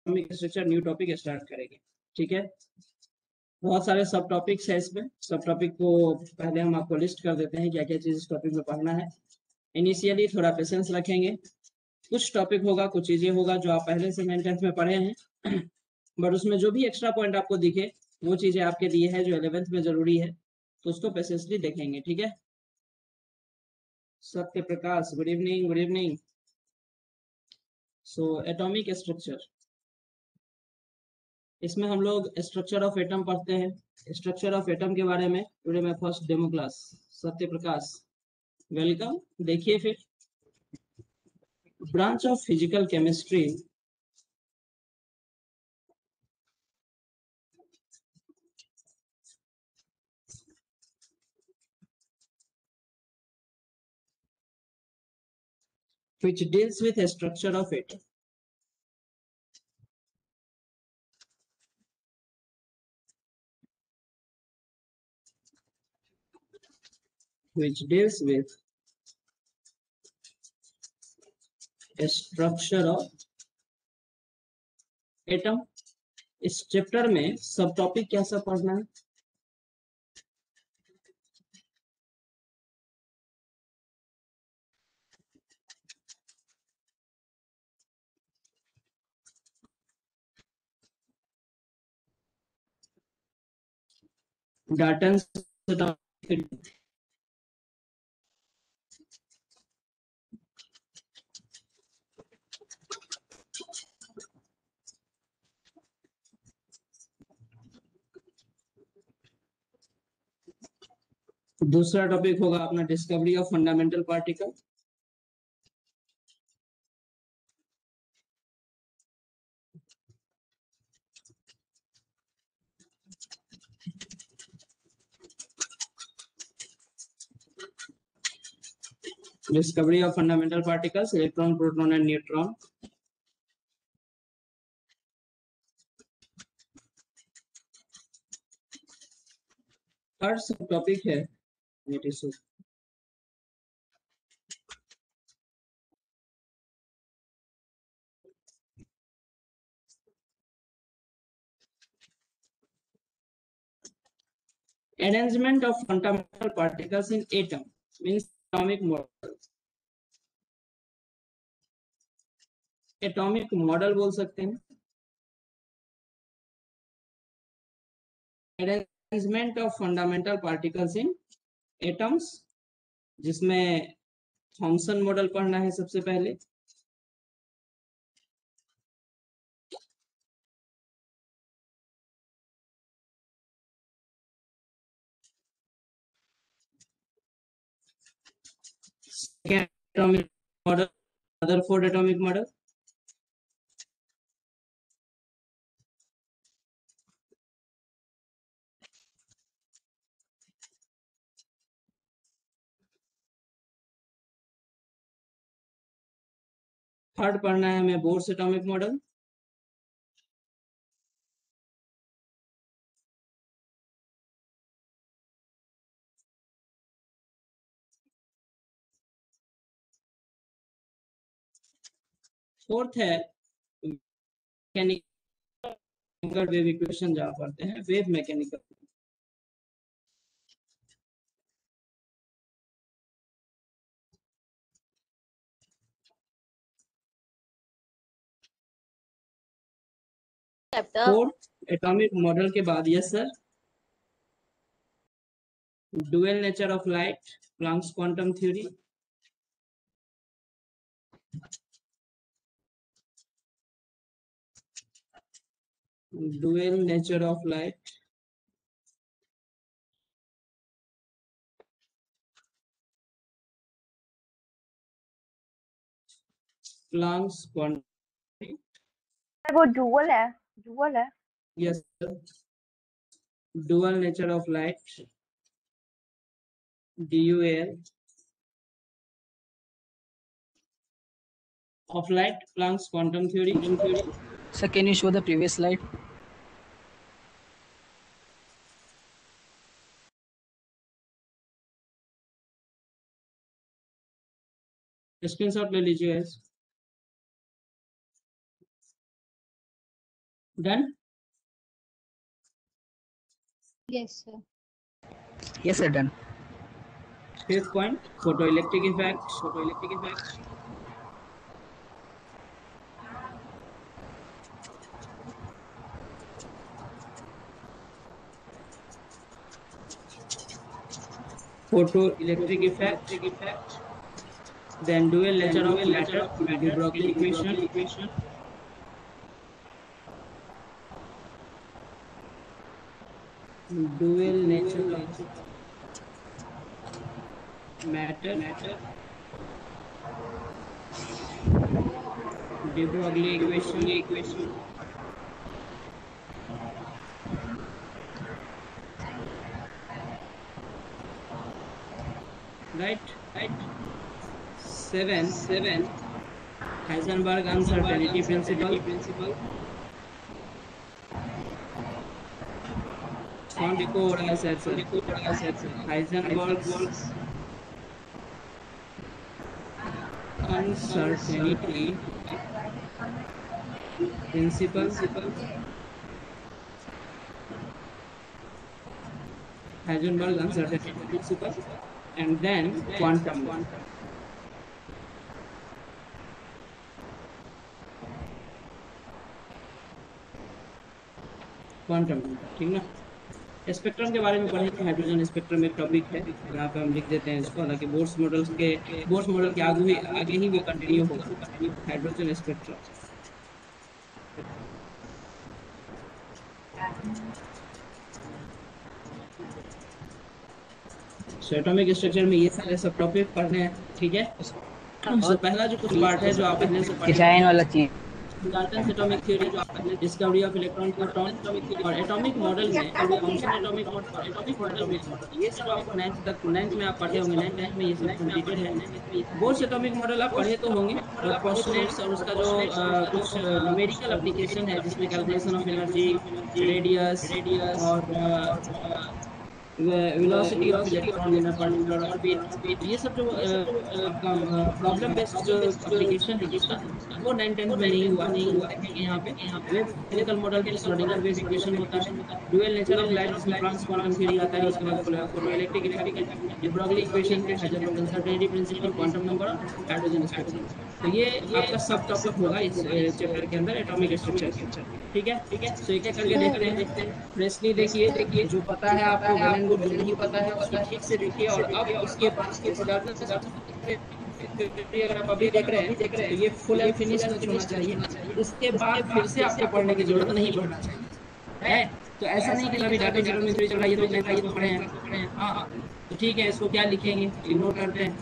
Atomic structure new topic start करेंगे। ठीक है, बहुत सारे सब टॉपिक्स है इसमें। सब टॉपिक को पहले हम आपको लिस्ट कर देते हैं क्या क्या चीज इस टॉपिक में पढ़ना है। इनिशियली थोड़ा पेशेंस रखेंगे, कुछ टॉपिक होगा, कुछ चीजें होगा जो आप पहले से 9th में पढ़े हैं बट उसमें जो भी एक्स्ट्रा पॉइंट आपको दिखे वो चीजें आपके लिए है जो 11th में जरूरी है, तो उसको पेशेंसली देखेंगे। ठीक है, Satya Prakash, good evening, good evening. So atomic structure, इसमें हम लोग स्ट्रक्चर ऑफ एटम पढ़ते हैं। स्ट्रक्चर ऑफ एटम के बारे में टुडे में first demo class. Satya Prakash, welcome. देखिए फिर, branch of physical chemistry which deals with a structure of atom, which deals with a structure of atom। इस चैप्टर में सब टॉपिक क्या सब पढ़ना है? डाल्टन दूसरा टॉपिक होगा अपना discovery of fundamental particle. Discovery of fundamental particles, electron, proton and neutron. Third सब टॉपिक है arrangement of fundamental particles in atom, means atomic model। Atomic model बोल सकते हैं। Arrangement of fundamental particles in atoms, जिसमें Thomson model पढ़ना है सबसे पहले। Atomic model, Rutherford atomic model. Third पढ़ना है हमें बोर्स एटॉमिक मॉडल। फोर्थ है मैकेनिकल वेव इक्वेशन, जहाँ पढ़ते हैं wave mechanical. Fourth atomic model के बाद, yes sir, dual nature of light, Planck's quantum theory. Dual nature of light, Planck's quantum. वो डुअल है, डुअल है। Yes sir, dual nature of light, DUAL of light, Planck's quantum theory. Sir, can you show the previous slide? Screenshot ले लीजिए। Done? Yes, sir. Yes, sir. Done. Fifth point, photoelectric effect. Photoelectric effect. Photoelectric effect. Then dual nature of matter, de Broglie equation. Dual nature of matter, de Broglie equation. Right. 7. Heisenberg uncertainty principle. Sound echo हो रहा है sir से. Heisenberg's uncertainty principle. Heisenberg uncertainty principle, and then quantum. Quantum, ठीक ना. Spectrum के बारे में पढ़ेंगे. हाइड्रोजन स्पेक्ट्रम एक टॉपिक है, यहाँ पे हम लिख देते हैं इसको. हालांकि बोर्स मॉडल के आगे ही वो कंटिन्यू होगा. Hydrogen spectrum. एटॉमिक स्ट्रक्चर में ये सारे सब टॉपिक पढ़ने हैं, ठीक है. तो पहला जो कुछ पार्ट है जो आप पहले से डिजाइन वाला चीज. डाल्टन एटॉमिक थ्योरी, जो आपने डिस्कवरी ऑफ इलेक्ट्रॉन, प्रोटॉन और एटॉमिक मॉडल में फंक्शन एटॉमिक मॉडल में ये सब आपको 9th में आप पढ़े होंगे. 9th में ये सब कंप्लीटेड है. बोर्स एटॉमिक मॉडल आप पढ़े तो होंगे, और पोस्टुलेट्स और उसका जो कुछ न्यूमेरिकल एप्लीकेशन है जिसमें कैलकुलेशन ऑफ एनर्जी, रेडियस और velocity of electron in a particular orbit, ये सब जो प्रॉब्लम बेस्ड जो एप्लीकेशन है उसका, वो 9th में नहीं हुआ. यहाँ पे वेव फिजिकल मॉडल के श्रोडिंगर वेव इक्वेशन होता है. ड्यूअल नेचर ऑफ लाइट जिसमें ट्रांस क्वांटम थ्योरी आता है. उसके बाद photoelectric effect, de Broglie equation पे Heisenberg uncertainty principle, quantum number, hydrogen spectrum. तो ये आपका सब टॉपिक होगा इस चैप्टर के अंदर, एटॉमिक स्ट्रक्चर के. ठीक है. सो एक एक करके देखते हैं. फ्रेशली देखिए, जो पता है आपको वेल एंड गुड, जो नहीं पता है उसको ठीक से देखिए. और अब उसके बाद अगर आप अभी देख रहे हैं तो ये फुल एंड फिनिश टच होना चाहिए. इसके बाद फिर से आपको पढ़ने की जरूरत नहीं पड़ना चाहिए है. तो ऐसा नहीं कि अभी डाटा जीरो में चल रहा है, ये तो पढ़े हैं. हाँ, तो ठीक है, इसको क्या लिखेंगे, इग्नोर करते हैं.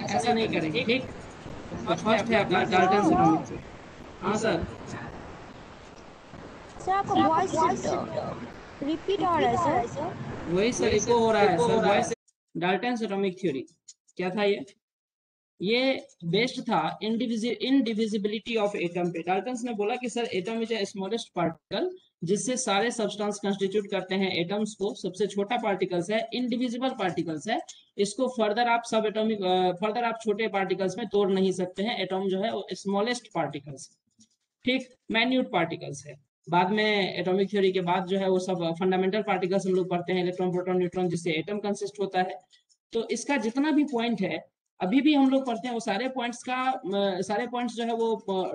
ऐसा नहीं करेंगे, ठीक. तो फर्स्ट है अपना डाल्टन एटॉमिक. हाँ सर. सर आपका वॉइस रिपीट हो रहा है सर. वही सर, इको हो रहा है sir voice. Dalton atomic theory क्या था? ये बेस्ड था इनडिविजिबिलिटी ऑफ एटम पे. डाल्टन ने बोला कि sir atom is a smallest particle, जिससे सारे सब्सटेंस कंस्टिट्यूट करते हैं एटम्स को. सबसे छोटा पार्टिकल्स है, इनडिविजिबल पार्टिकल्स है. इसको फर्दर आप छोटे पार्टिकल्स में तोड़ नहीं सकते हैं. एटम जो है वो स्मॉलेस्ट पार्टिकल्स, ठीक, माइन्यूट पार्टिकल्स है. बाद में एटॉमिक थ्योरी के बाद जो है वो सब फंडामेंटल पार्टिकल्स हम लोग पढ़ते हैं, इलेक्ट्रॉन, प्रोटॉन, न्यूट्रॉन, जिससे एटम कंसिस्ट होता है. तो इसका जितना भी पॉइंट है अभी भी हम लोग पढ़ते हैं, वो सारे पॉइंट्स जो है वो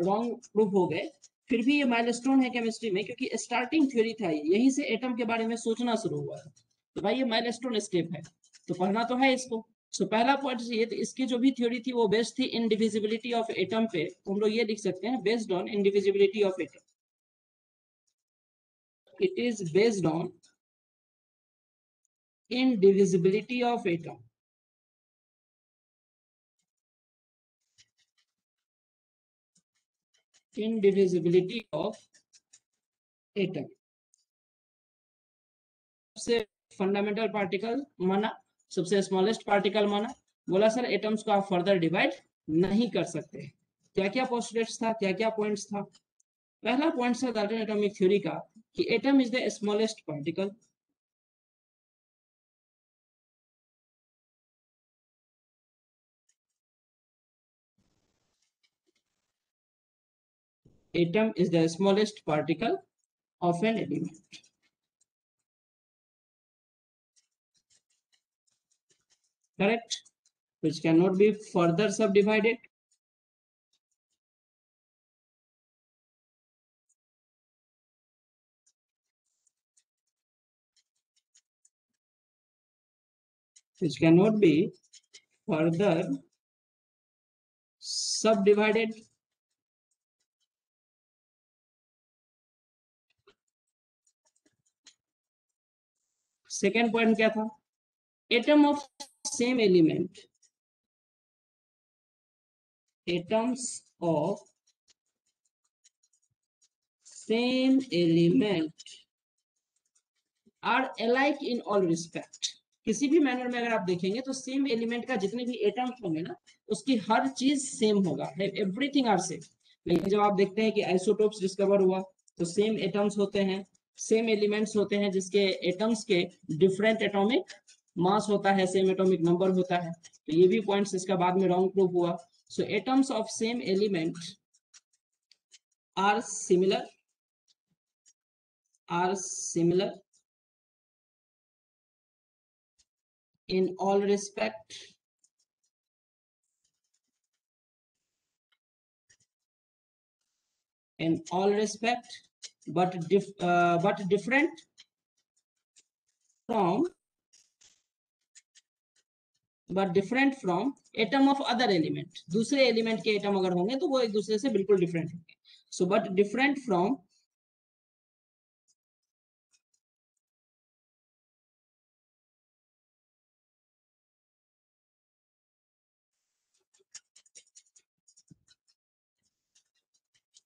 रॉन्ग प्रूफ हो गए. फिर भी ये माइलस्टोन है केमिस्ट्री में, क्योंकि स्टार्टिंग थ्योरी था यहीं से एटम के बारे में सोचना शुरू हुआ है. तो भाई ये माइलस्टोन स्टेप है, तो पढ़ना तो है इसको. सो पहला पॉइंट ये, इसकी जो भी थ्योरी थी वो बेस्ड थी इनडिविजिबिलिटी ऑफ एटम पे. हम लोग ये लिख सकते हैं, based on indivisibility of atom. It is based on indivisibility of atom. Indivisibility of atom. सबसे फंडामेंटल पार्टिकल माना, सबसे स्मॉलेस्ट पार्टिकल माना. बोला सर एटम्स को आप फर्दर डिवाइड नहीं कर सकते. क्या क्या पोस्टुलेट्स था, क्या क्या पॉइंट्स था? पहला पॉइंट था डाल्टन एटॉमिक थ्योरी का कि atom is the smallest particle. Atom is the smallest particle of an element. Correct? Which cannot be further subdivided. Which cannot be further subdivided. Second point क्या था? Atom of same element, atoms of same element are alike in all respect. किसी भी manner में अगर आप देखेंगे तो same element का जितने भी एटम्स होंगे ना, उसकी हर चीज सेम होगा, एवरीथिंग आर सेम. लेकिन जब आप देखते हैं कि आइसोटोप्स डिस्कवर हुआ तो सेम एटम्स होते हैं, सेम एलिमेंट्स होते हैं जिसके एटम्स के डिफरेंट एटॉमिक मास होता है, सेम एटॉमिक नंबर होता है. तो ये भी पॉइंट्स इसका बाद में रॉन्ग प्रूफ हुआ. So atoms of same element are similar in all respect, but different from atom of other element. दूसरे एलिमेंट के एटम अगर होंगे तो वो एक दूसरे से बिल्कुल डिफरेंट होंगे. So but different from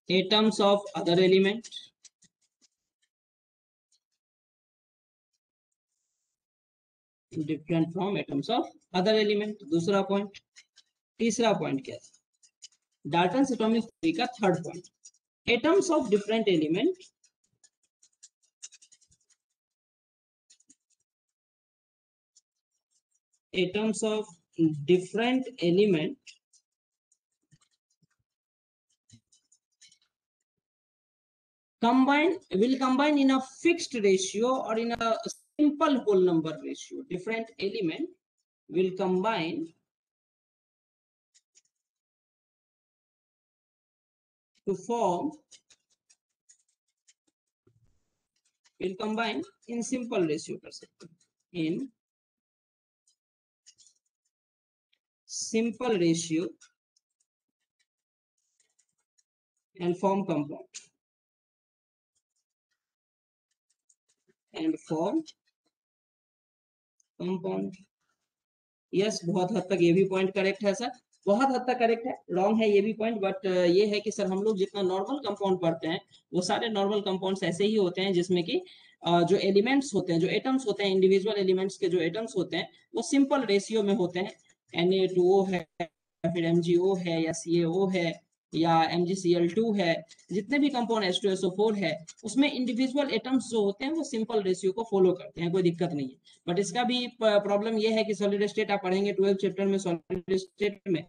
atoms of other element, different from atoms of other element. दूसरा पॉइंट. तीसरा पॉइंट क्या था? डाल्टन्स एटॉमिक थ्योरी का third point, atoms of different element will combine in a fixed ratio or in a simple whole number ratio. Different element will combine to form, will combine in simple ratio कर सकते हैं, in simple ratio and form compound. Yes, बहुत हद तक ये भी point correct है sir, बहुत हद तक करेक्ट है. रॉन्ग है ये भी पॉइंट, बट ये है कि सर हम लोग जितना नॉर्मल कंपाउंड पढ़ते हैं वो सारे नॉर्मल कंपाउंड्स ऐसे ही होते हैं जिसमें कि जो एलिमेंट्स होते हैं, जो एटम्स होते हैं, इंडिविजुअल एलिमेंट्स के जो एटम्स होते हैं वो सिंपल रेशियो में होते हैं. Na2O है, फिर MgO है, या CaO है, या MgCl2 है, जितने भी कंपाउंड H2SO4 है, उसमें इंडिविजुअल एटम्स जो होते हैं वो सिंपल रेशियो को फॉलो करते हैं, कोई दिक्कत नहीं है. बट इसका भी प्रॉब्लम ये है कि सॉलिड स्टेट आप पढ़ेंगे 12 चैप्टर में, सॉलिड स्टेट में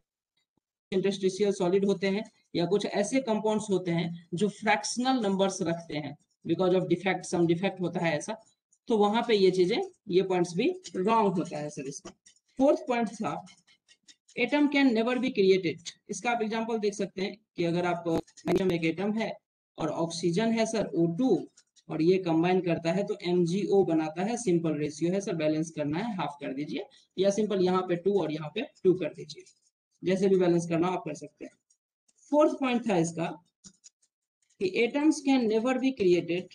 इंटरस्टिशियल सॉलिड होते हैं या कुछ ऐसे कंपाउंड्स होते हैं जो फ्रैक्शनल नंबर्स रखते हैं because of defect, some defect होता है ऐसा. तो वहां पे ये चीजें, ये पॉइंट्स भी रॉन्ग होता है सर इसका. फोर्थ पॉइंट था atom can never be created. इसका आप एग्जांपल देख सकते हैं कि अगर आप मीडियम एक एटम है और ऑक्सीजन है सर O2 और ये कंबाइन करता है तो MgO बनाता है, सिंपल रेशियो है सर, बैलेंस करना है, हाफ कर दीजिए, या सिंपल यहाँ पे 2 और यहाँ पे 2 कर दीजिए, जैसे भी बैलेंस करना आप कर सकते हैं. फोर्थ पॉइंट था इसका कि atoms can never be created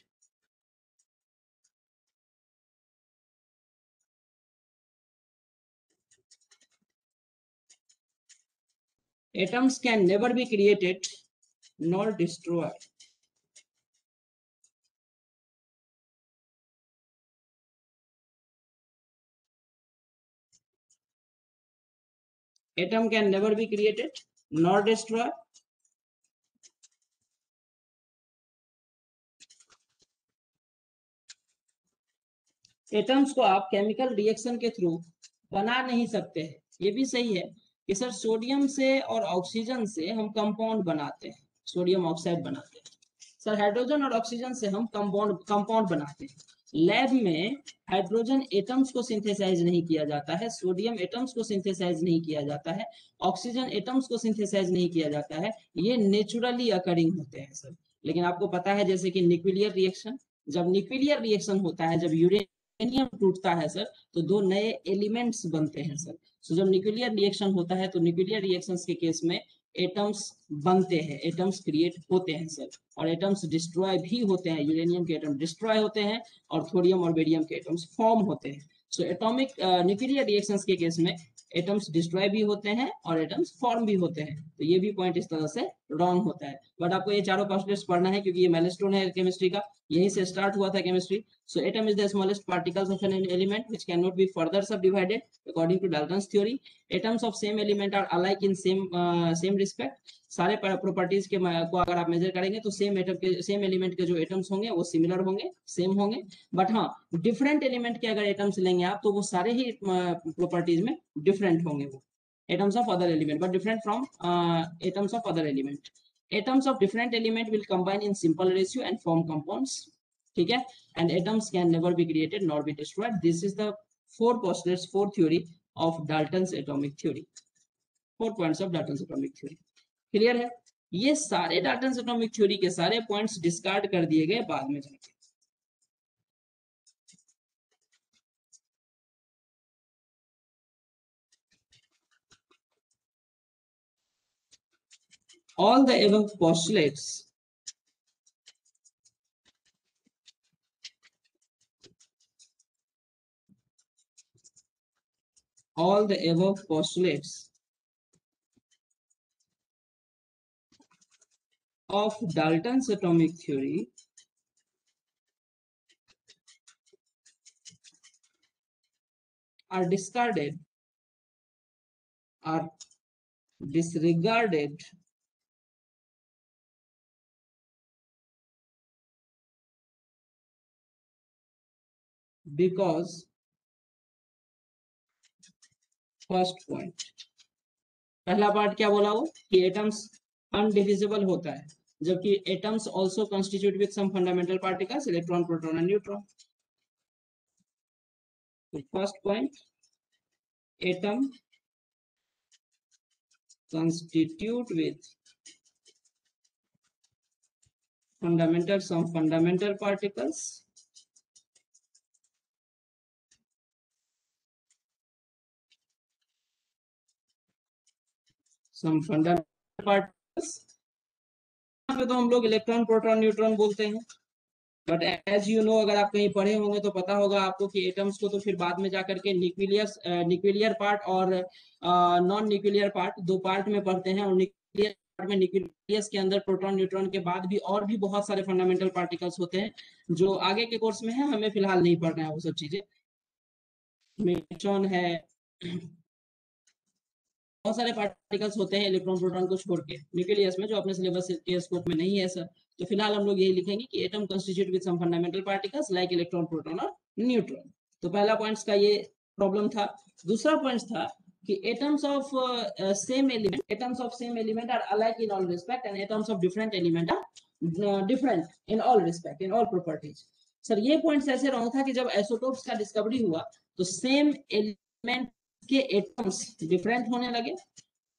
atoms can never be created nor destroyed. Atom can never be created nor destroyed. Atoms को आप केमिकल रिएक्शन के थ्रू बना नहीं सकते हैं. ये भी सही है कि सर सोडियम से और ऑक्सीजन से हम कंपाउंड बनाते हैं, सोडियम ऑक्साइड बनाते हैं. सर हाइड्रोजन और ऑक्सीजन से हम कंपाउंड बनाते हैं। लैब में हाइड्रोजन एटम्स को सिंथेसाइज नहीं किया जाता है, सोडियम एटम्स को सिंथेसाइज नहीं किया जाता है, ऑक्सीजन एटम्स को सिंथेसाइज नहीं किया जाता है, ये नेचुरली अकरिंग होते हैं सर। लेकिन आपको पता है जैसे कि न्यूक्लियर रिएक्शन, जब न्यूक्लियर रिएक्शन होता है, जब यूरेनियम टूटता है सर, तो दो नए एलिमेंट्स बनते हैं सर। सो जब न्यूक्लियर रिएक्शन होता है तो न्यूक्लियर रिएक्शंस के केस में एटम्स बनते हैं, एटम्स क्रिएट होते हैं सर, और एटम्स डिस्ट्रॉय भी होते हैं। यूरेनियम के एटम डिस्ट्रॉय होते हैं और थोरियम और बेरियम के एटम्स फॉर्म होते हैं। सो एटॉमिक न्यूक्लियर रिएक्शंस के केस में एटम्स डिस्ट्रॉय भी होते हैं और एटम्स फॉर्म भी होते हैं। तो ये भी पॉइंट इस तरह से रॉन्ग होता है। बट आपको ये चारों पोस्टलेट्स पढ़ना है क्योंकि ये माइलस्टोन है केमिस्ट्री का, यहीं से स्टार्ट हुआ था chemistry. So atom is the smallest particles of an element which can not be further subdivided according to Dalton's theory. Atoms of same element are alike in same respect. सारे properties के को अगर आप major करेंगे तो same element के जो atoms होंगे वो सिमिलर होंगे, सेम होंगे। बट हाँ, डिफरेंट एलिमेंट के अगर एटम्स लेंगे आप तो वो सारे ही प्रॉपर्टीज में डिफरेंट होंगे, वो atoms of other element but different from atoms of other element. Atoms of different element will combine in simple ratio and form compounds. ठीक है, and atoms can never be created nor be destroyed. This is the four postulates, four theory of Dalton's atomic theory. 4 points of Dalton's atomic theory. Clear है? ये सारे Dalton's atomic theory के सारे points discard कर दिए गए बाद में जाके। All the above postulates of Dalton's atomic theory are disregarded because first point, पहला पार्ट क्या बोला वो कि एटम्स अनडिविजिबल होता है, जबकि atoms also constitute with some fundamental particles electron, proton and neutron. First point, atom constitute with some fundamental particles यहाँ पे तो हम लोग इलेक्ट्रॉन, प्रोटॉन, न्यूट्रॉन बोलते हैं। बट एज यू नो, अगर आप कहीं पढ़े होंगे तो पता होगा आपको कि एटम्स को तो फिर बाद में जाकर के न्यूक्लियर पार्ट और नॉन न्यूक्लियर पार्ट, दो पार्ट में पढ़ते हैं। और न्यूक्लियर पार्ट में, न्यूक्लियस के अंदर प्रोटॉन न्यूट्रॉन के बाद भी और भी बहुत सारे फंडामेंटल पार्टिकल्स होते हैं जो आगे के कोर्स में है, हमें फिलहाल नहीं पढ़ना है वो सब चीजें। न्यूट्रॉन है, बहुत सारे पार्टिकल्स होते हैं इलेक्ट्रॉन प्रोटॉन को छोड़ के न्यूक्लियस में, जो अपने सिलेबस के स्कोप में नहीं है सर। तो फिलहाल हम लोग यही लिखेंगे कि atom constitute with some fundamental particles like electron, proton और न्यूट्रॉन। तो पहला पॉइंट्स का ये प्रॉब्लम था। दूसरा पॉइंट्स था कि atoms of same element are alike in all respect and atoms of different element are different in all respect, in all properties. Sir ये पॉइंट्स ऐसे रॉन्ग था कि जब आइसोटोप्स का डिस्कवरी हुआ तो सेम एलिमेंट के एटम्स डिफरेंट होने लगे।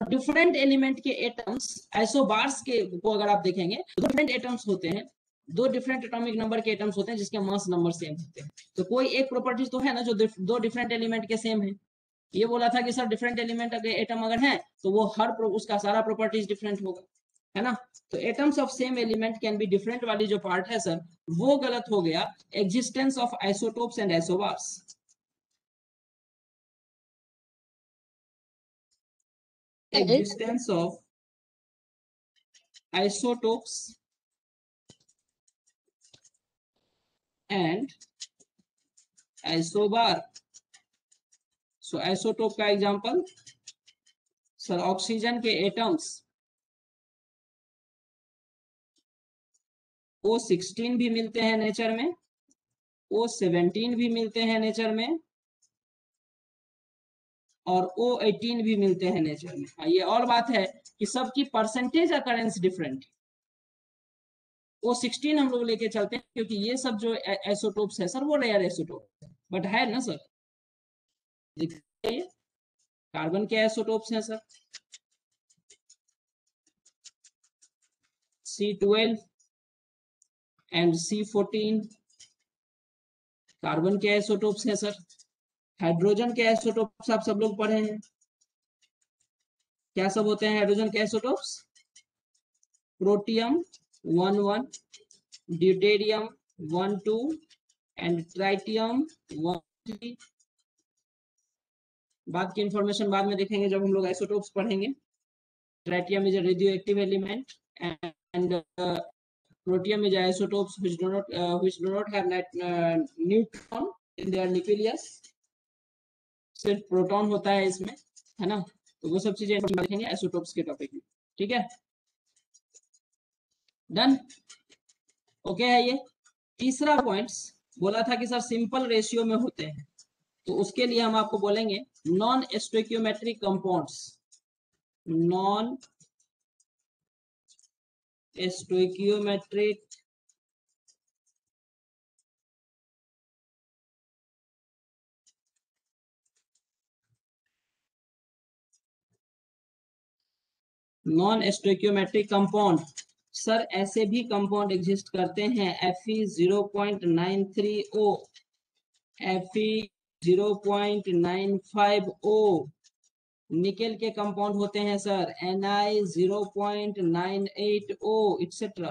डिफरेंट एलिमेंट के एटम्स, आइसोबार्स के को अगर आप देखेंगे तो डिफरेंट एटम्स होते हैं, दो डिफरेंट एटॉमिक नंबर के एटम्स होते हैं जिसके मास नंबर सेम होते हैं। तो कोई एक प्रॉपर्टीज तो है ना जो दो डिफरेंट एलिमेंट के सेम है। ये बोला था कि सर डिफरेंट एलिमेंट अगर एटम अगर है तो वो उसका सारा प्रॉपर्टीज डिफरेंट होगा, है ना। तो atoms of same element can be different वाली जो पार्ट है सर, वो गलत हो गया। Existence of isotopes and isobars, existence of isotopes and isobar. So isotope का एग्जांपल सर, ऑक्सीजन के एटम्स O16 भी मिलते हैं नेचर में, O17 भी मिलते हैं नेचर में, और O18 भी मिलते हैं नेचर में। ये और बात है कि सबकी परसेंटेज अकरेंस डिफरेंट, O16 हम लोग लेके चलते हैं, क्योंकि ये सब जो आइसोटोप्स है सर वो रेयर आइसोटोप है, बट है ना सर, कार्बन के आइसोटोप्स हैं sir, C12 and C14 carbon के आइसोटोप्स हैं सर। हाइड्रोजन के आइसोटोप्स आप सब लोग पढ़े हैं, क्या सब होते हैं हाइड्रोजन के isotopes? Protium 11, deuterium 12 and tritium 13। बाद की इंफॉर्मेशन बाद में देखेंगे जब हम लोग आइसोटोप्स पढ़ेंगे। Tritium is a radioactive element and protium is isotopes which do not have neutron in their nucleus, सिर्फ प्रोटॉन होता है इसमें, है ना। तो वो सब चीजें देखेंगे आइसोटोप्स के टॉपिक में, ठीक है। डन, ओके है ये। तीसरा पॉइंट्स बोला था कि सर सिंपल रेशियो में होते हैं, तो उसके लिए हम आपको बोलेंगे non stoichiometric compounds, non stoichiometric non stoichiometric compound. Sir ऐसे भी कंपाउंड एग्जिस्ट करते हैं, Fe0.93O, Fe0.95O, निकेल के कंपाउंड होते हैं सर Ni0.98O एक्सेट्रा।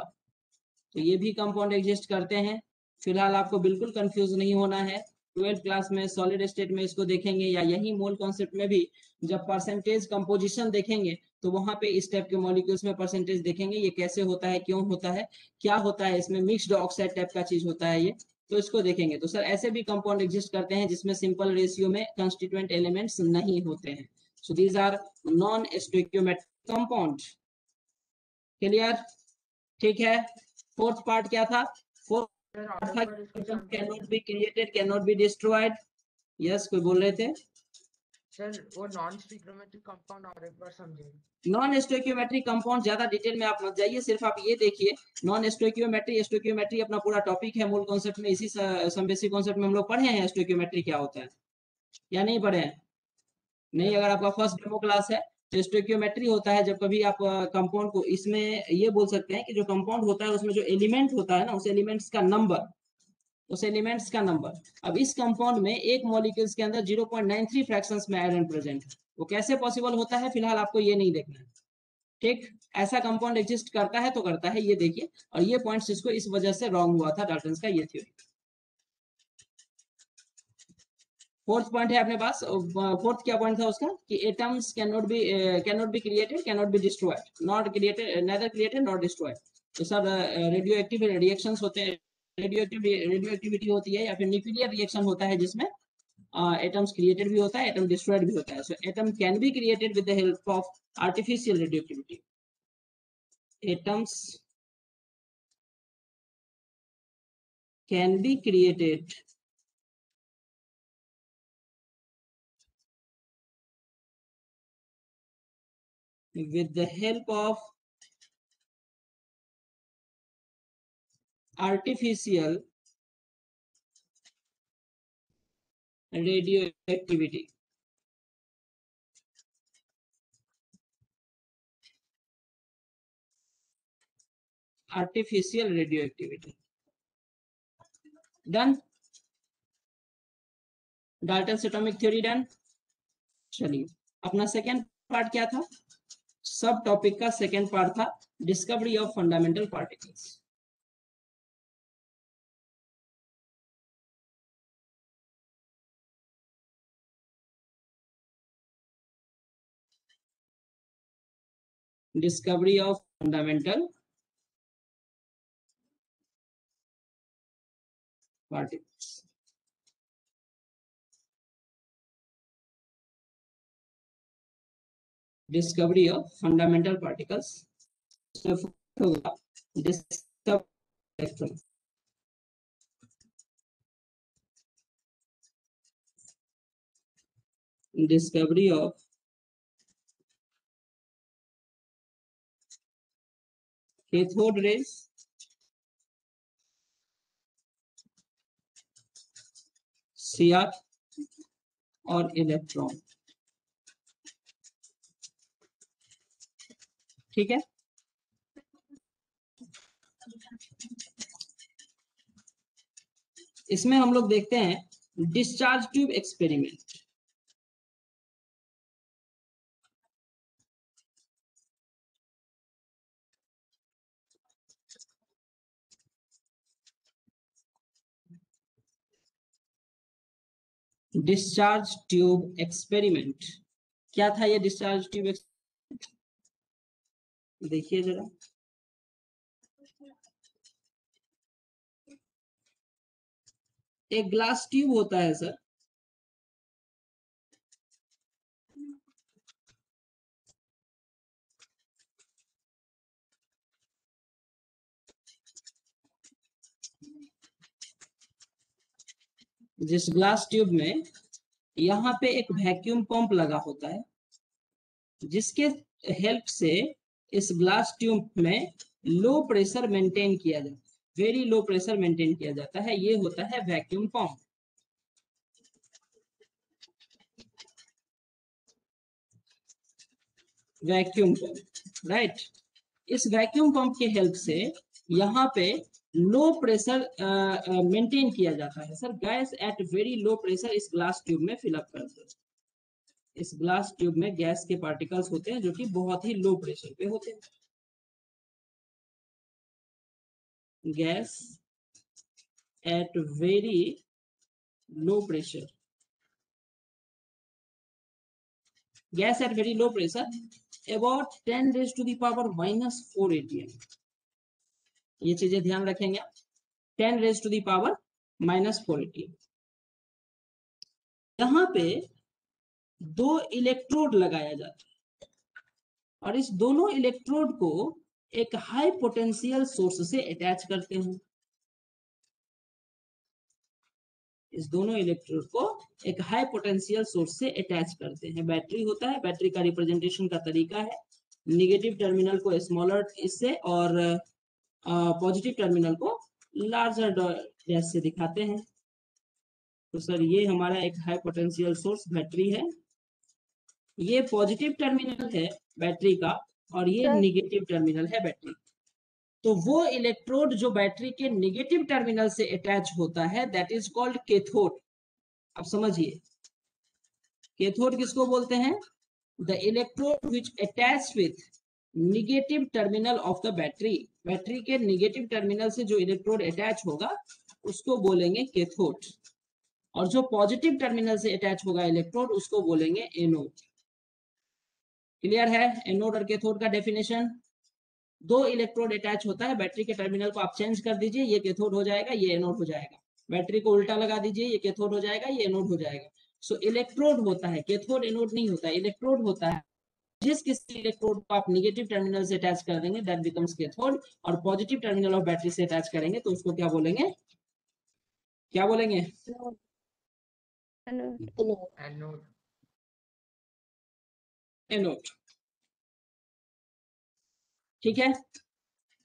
तो ये भी कंपाउंड एग्जिस्ट करते हैं। फिलहाल आपको बिल्कुल कंफ्यूज नहीं होना है, 12th क्लास में सॉलिड स्टेट में इसको देखेंगे, या यही मोल कॉन्सेप्ट में भी जब परसेंटेज कंपोजिशन देखेंगे तो वहां पे इस टाइप के मॉलिक्यूल्स में परसेंटेज देखेंगे, ये कैसे होता है, क्यों होता है, क्या होता है इसमें, मिक्स्ड ऑक्साइड टाइप का चीज होता है ये, तो इसको देखेंगे। तो सर ऐसे भी कंपाउंड एग्जिस्ट करते हैं जिसमें सिंपल रेशियो में कंस्टिट्यूएंट एलिमेंट्स नहीं होते हैं। So these are non stoichiometric compound. Clear, ठीक है। फोर्थ पार्ट क्या था? फोर्थ था can not be created, can not be destroyed. Yes, कोई बोल रहे थे? सर वो नॉन स्टोइकियोमेट्रिक कंपाउंड और एक बार समझिए। नॉन स्टोइकियोमेट्रिक कंपाउंड ज्यादा डिटेल में आप मत जाइए, सिर्फ आप ये देखिए नॉन स्टोइकियोमेट्री, स्टोइकियोमेट्री अपना पूरा टॉपिक है मूल कॉन्सेप्ट में, इसी सम बेसिक कॉन्सेप्ट में हम लोग पढ़े हैं स्टोइकियोमेट्री क्या होता है या नहीं पढ़े हैं? नहीं, अगर आपका फर्स्ट डेमो क्लास है तो स्टोइकियोमेट्री होता है जब कभी आप कंपाउंड को, इसमें ये बोल सकते हैं कि जो कंपाउंड होता है उसमें जो एलिमेंट होता है ना, उस एलिमेंट्स का नंबर, उस एलिमेंट्स का नंबर। अब इस कंपाउंड में एक मॉलिक्यूल्स के अंदर 0.93 फ्रैक्शंस में आयरन प्रेजेंट है, वो कैसे पॉसिबल होता है फिलहाल आपको ये नहीं देखना है, ठीक। ऐसा कंपाउंड एग्जिस्ट करता है तो करता है, ये देखिए। और ये पॉइंट्स इसको इस वजह से रॉन्ग हुआ था डाल्टन्स का ये थ्योरी। फोर्थ पॉइंट है अपने पास, फोर्थ क्या पॉइंट था उसका कि atoms can not be created, can not be destroyed, not created, neither created not destroyed. तो सर रेडियो एक्टिव रिएक्शंस होते हैं, रेडियो एक्टिविटी होती है, या फिर न्यूक्लियर रिएक्शन होता है जिसमें एटम्स क्रिएटेड भी होता है, एटम डिस्ट्रॉयड भी होता है। So atom can be created with the help of artificial radioactivity. Atoms can be created with the help of artificial radioactivity. Artificial radioactivity. Done. Dalton's atomic theory done. चलिए अपना second part क्या था? सब topic का second part था discovery of fundamental particles. Discovery of fundamental particles. Discovery of fundamental particles, discovery of cathode rays Cr और electron. ठीक है, इसमें हम लोग देखते हैं discharge tube experiment. Discharge tube experiment क्या था ये डिस्चार्ज ट्यूब एक्सपेरिमेंट? देखिए जरा, एक ग्लास ट्यूब होता है सर, जिस ग्लास ट्यूब में यहाँ पे एक वैक्यूम पंप लगा होता है, जिसके हेल्प से इस ग्लास ट्यूब में लो प्रेशर मेंटेन किया जाता है, वेरी लो प्रेशर मेंटेन किया जाता है, ये होता है vacuum pump. Vacuum pump, right. इस वैक्यूम पंप के हेल्प से यहाँ पे लो प्रेशर मेंटेन किया जाता है। Sir gas at very low pressure इस ग्लास ट्यूब में फिलअप करते हैं। इस ग्लास ट्यूब में गैस के पार्टिकल्स होते हैं जो कि बहुत ही लो प्रेशर पे होते हैं। Gas at very low pressure, gas at very low pressure about 10 raised to the power -4 atm। ये चीजें ध्यान रखेंगे, 10 raised to the power -4 atm। यहाँ पे 2 इलेक्ट्रोड लगाया जाता है और इस दोनों इलेक्ट्रोड को एक हाई पोटेंशियल सोर्स से अटैच करते हैं। इस दोनों इलेक्ट्रोड को एक हाई पोटेंशियल सोर्स से अटैच करते हैं। बैटरी होता है, बैटरी का रिप्रेजेंटेशन का तरीका है नेगेटिव टर्मिनल को स्मॉलर इससे और पॉजिटिव टर्मिनल को लार्जर डैश से दिखाते हैं। तो सर ये हमारा एक हाई पोटेंशियल सोर्स बैटरी है, ये पॉजिटिव टर्मिनल है बैटरी का और ये नेगेटिव टर्मिनल है बैटरी। तो वो इलेक्ट्रोड जो बैटरी के नेगेटिव टर्मिनल से अटैच होता है दैट इज कॉल्ड कैथोड। अब समझिए कैथोड किसको बोलते हैं? The electrode which attach with negative terminal of the battery. Battery के नेगेटिव टर्मिनल से जो इलेक्ट्रोड अटैच होगा उसको बोलेंगे कैथोड, और जो पॉजिटिव टर्मिनल से अटैच होगा इलेक्ट्रोड उसको बोलेंगे एनोड। क्लियर है एनोड और कैथोड का डेफिनेशन? 2 इलेक्ट्रोड अटैच होता है, बैटरी के टर्मिनल को आप चेंज कर दीजिए, ये कैथोड हो जाएगा, ये एनोड हो जाएगा। बैटरी को उल्टा लगा दीजिए, ये कैथोड हो जाएगा, ये एनोड हो जाएगा। सो इलेक्ट्रोड होता है, कैथोड एनोड नहीं होता है, इलेक्ट्रोड होता है। जिस किसी इलेक्ट्रोड को आप नेगेटिव टर्मिनल से अटैच कर देंगे दैट बिकम्स कैथोड, और पॉजिटिव टर्मिनल ऑफ बैटरी से अटैच करेंगे तो उसको क्या बोलेंगे? क्या बोलेंगे? एनोड। एनोड। ठीक है,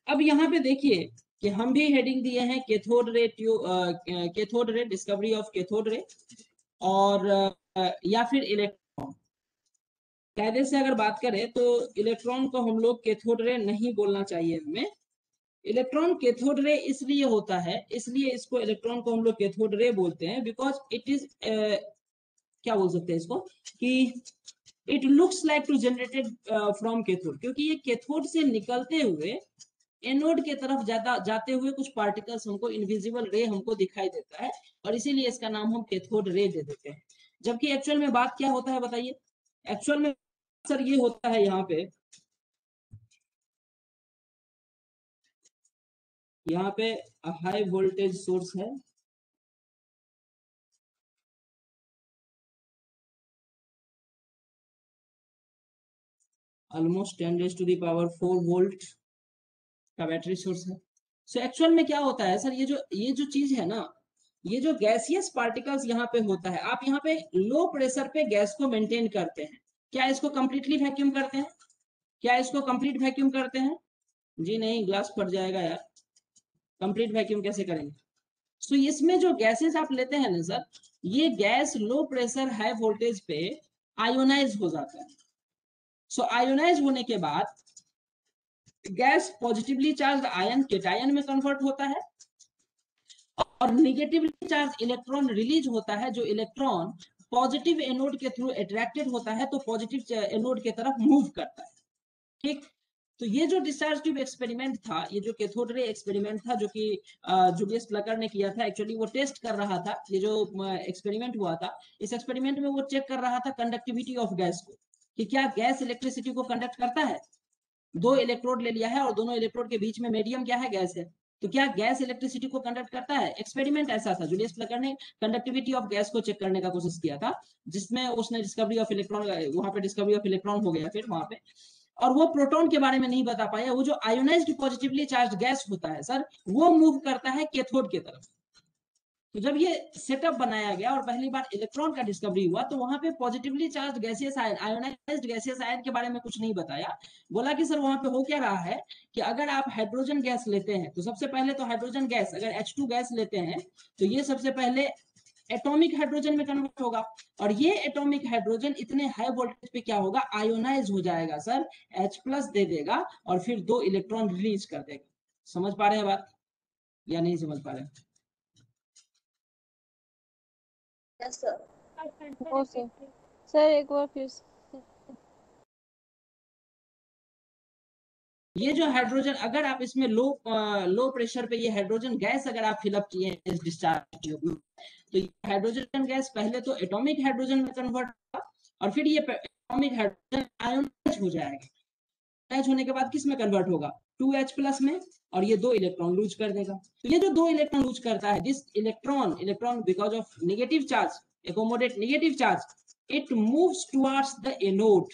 अब यहाँ पे देखिए कि हम भी हेडिंग दिए हैं cathode ray cathode ray, discovery of cathode ray, और या फिर इलेक्ट्रॉन। कायदे से अगर बात करें तो इलेक्ट्रॉन को हम लोग कैथोड रे नहीं बोलना चाहिए हमें। इलेक्ट्रॉन कैथोड रे इसलिए होता है, इसलिए इसको इलेक्ट्रॉन को हम लोग कैथोड रे बोलते हैं बिकॉज इट इज क्या बोल सकते हैं इसको कि it looks like to generated from cathode, क्योंकि ये कैथोड से निकलते हुए एनोड के तरफ जाते हुए कुछ पार्टिकल्स हमको इनविजिबल रे हमको दिखाई देता है, और इसीलिए इसका नाम हम कैथोड रे दे देते हैं। जबकि एक्चुअल में बात क्या होता है बताइए? एक्चुअल में सर ये होता है, यहाँ पे हाई वोल्टेज सोर्स है, almost 10 raised to the power 4 volt का बैटरी सोर्स है। सो एक्चुअल में क्या होता है सर, ये जो चीज है ना, ये जो गैसियस पार्टिकल्स यहाँ पे होता है, आप यहाँ पे लो प्रेशर पे गैस को मेंटेन करते हैं, क्या इसको कंप्लीटली वैक्यूम करते हैं? क्या इसको कंप्लीट वैक्यूम करते हैं? जी नहीं, ग्लास फट जाएगा यार, कंप्लीट वैक्यूम कैसे करेंगे? सो इसमें जो गैसेस आप लेते हैं ना सर, ये gas low pressure high voltage पे आयोनाइज हो जाता है। सो आयोनाइज होने के बाद gas positively charge ion cation में कन्वर्ट होता है और निगेटिवली चार्ज इलेक्ट्रॉन रिलीज होता है, जो इलेक्ट्रॉन पॉजिटिव एनोड के थ्रू अट्रैक्टेड होता है तो पॉजिटिव एनोड के तरफ मूव करता है। ठीक, तो ये जो डिस्चार्ज ट्यूब एक्सपेरिमेंट था, ये जो कैथोड रे एक्सपेरिमेंट था जो कि जूलियस प्लकर ने किया था, एक्चुअली वो टेस्ट कर रहा था, ये जो एक्सपेरिमेंट हुआ था, इस एक्सपेरिमेंट में वो चेक कर रहा था कंडक्टिविटी ऑफ गैस को, कि क्या गैस इलेक्ट्रिसिटी को कंडक्ट करता है। दो इलेक्ट्रोड ले लिया है और दोनों इलेक्ट्रोड के बीच में मीडियम क्या है, गैस है, तो क्या गैस इलेक्ट्रिसिटी को कंडक्ट करता है। एक्सपेरिमेंट ऐसा था, जूलियस प्लकर ने कंडक्टिविटी ऑफ गैस को चेक करने का कोशिश किया था, जिसमें उसने डिस्कवरी ऑफ इलेक्ट्रॉन, वहां पे डिस्कवरी ऑफ इलेक्ट्रॉन हो गया फिर वहां पे, और वो प्रोटॉन के बारे में नहीं बता पाया। वो जो आयोनाइज्ड पॉजिटिवली चार्ज गैस होता है सर, वो मूव करता है कैथोड की तरफ। तो जब ये सेटअप बनाया गया और पहली बार इलेक्ट्रॉन का डिस्कवरी हुआ, तो वहां पे positively charge gaseous ion, ionised gaseous ion के बारे में कुछ नहीं बताया। बोला कि सर वहां पे हो क्या रहा है कि अगर आप हाइड्रोजन गैस लेते हैं, तो सबसे पहले तो हाइड्रोजन गैस अगर H2 गैस लेते हैं, तो ये सबसे पहले एटॉमिक हाइड्रोजन में कन्वर्ट होगा, और ये एटॉमिक हाइड्रोजन इतने हाई वोल्टेज पे क्या होगा, आयोनाइज हो जाएगा सर, H+ दे देगा और फिर 2 इलेक्ट्रॉन रिलीज कर देगा। समझ पा रहे हैं बात या नहीं समझ पा रहे हैं? ओ सर एक बार फिर ये जो हाइड्रोजन, अगर आप इसमें लो प्रेशर पे ये हाइड्रोजन गैस अगर आप फिलअप किए हैं इस डिस्चार्ज ट्यूब में, तो ये हाइड्रोजन गैस पहले तो एटॉमिक हाइड्रोजन में कन्वर्ट होगा और फिर ये एटॉमिक हाइड्रोजन आयोनाइज हो जाएगा। आयोनाइज होने के बाद किस में कन्वर्ट होगा, 2H+ में, और ये 2 इलेक्ट्रॉन लूज कर देगा। तो ये जो 2 इलेक्ट्रॉन लूज करता है, this electron because of negative charge, accommodate negative charge, it moves towards the anode.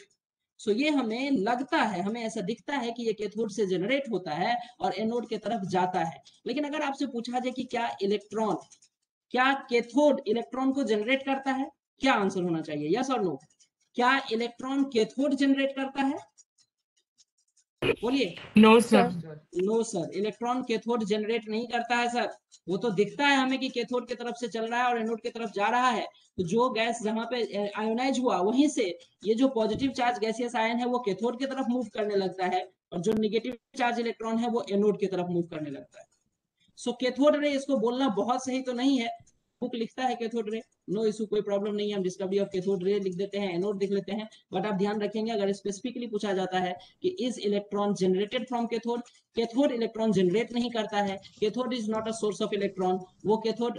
So ये हमें लगता है, हमें ऐसा दिखता है कि ये कैथोड से जनरेट होता है और एनोड के तरफ जाता है। लेकिन अगर आपसे पूछा जाए कि क्या कैथोड इलेक्ट्रॉन को जनरेट करता है, क्या आंसर होना चाहिए, यस और नो? क्या इलेक्ट्रॉन कैथोड जनरेट करता है? बोलिए। No sir. No sir, electron cathode generate नहीं करता है सर। वो तो दिखता है हमें कि कैथोड की तरफ से चल रहा है और एनोड की तरफ जा रहा है, तो जो गैस जहां पे आयोनाइज हुआ वहीं से ये जो पॉजिटिव चार्ज गैसियस आयन है वो कैथोड की तरफ मूव करने लगता है, और जो नेगेटिव चार्ज इलेक्ट्रॉन है वो एनोड की तरफ मूव करने लगता है। सो कैथोड रे, इसको बोलना बहुत सही तो नहीं है, बुक लिखता है कैथोड रे, नो इशू, कोई प्रॉब्लम नहीं है, हम डिस्कवरी ऑफ कैथोड रे लिख देते हैं, एनोड लिख लेते हैं। बट आप ध्यान रखेंगे, अगर स्पेसिफिकली पूछा जाता है कि is electron generated from cathode, cathode electron generate नहीं करता है, cathode is not a source of electron. वो कैथोड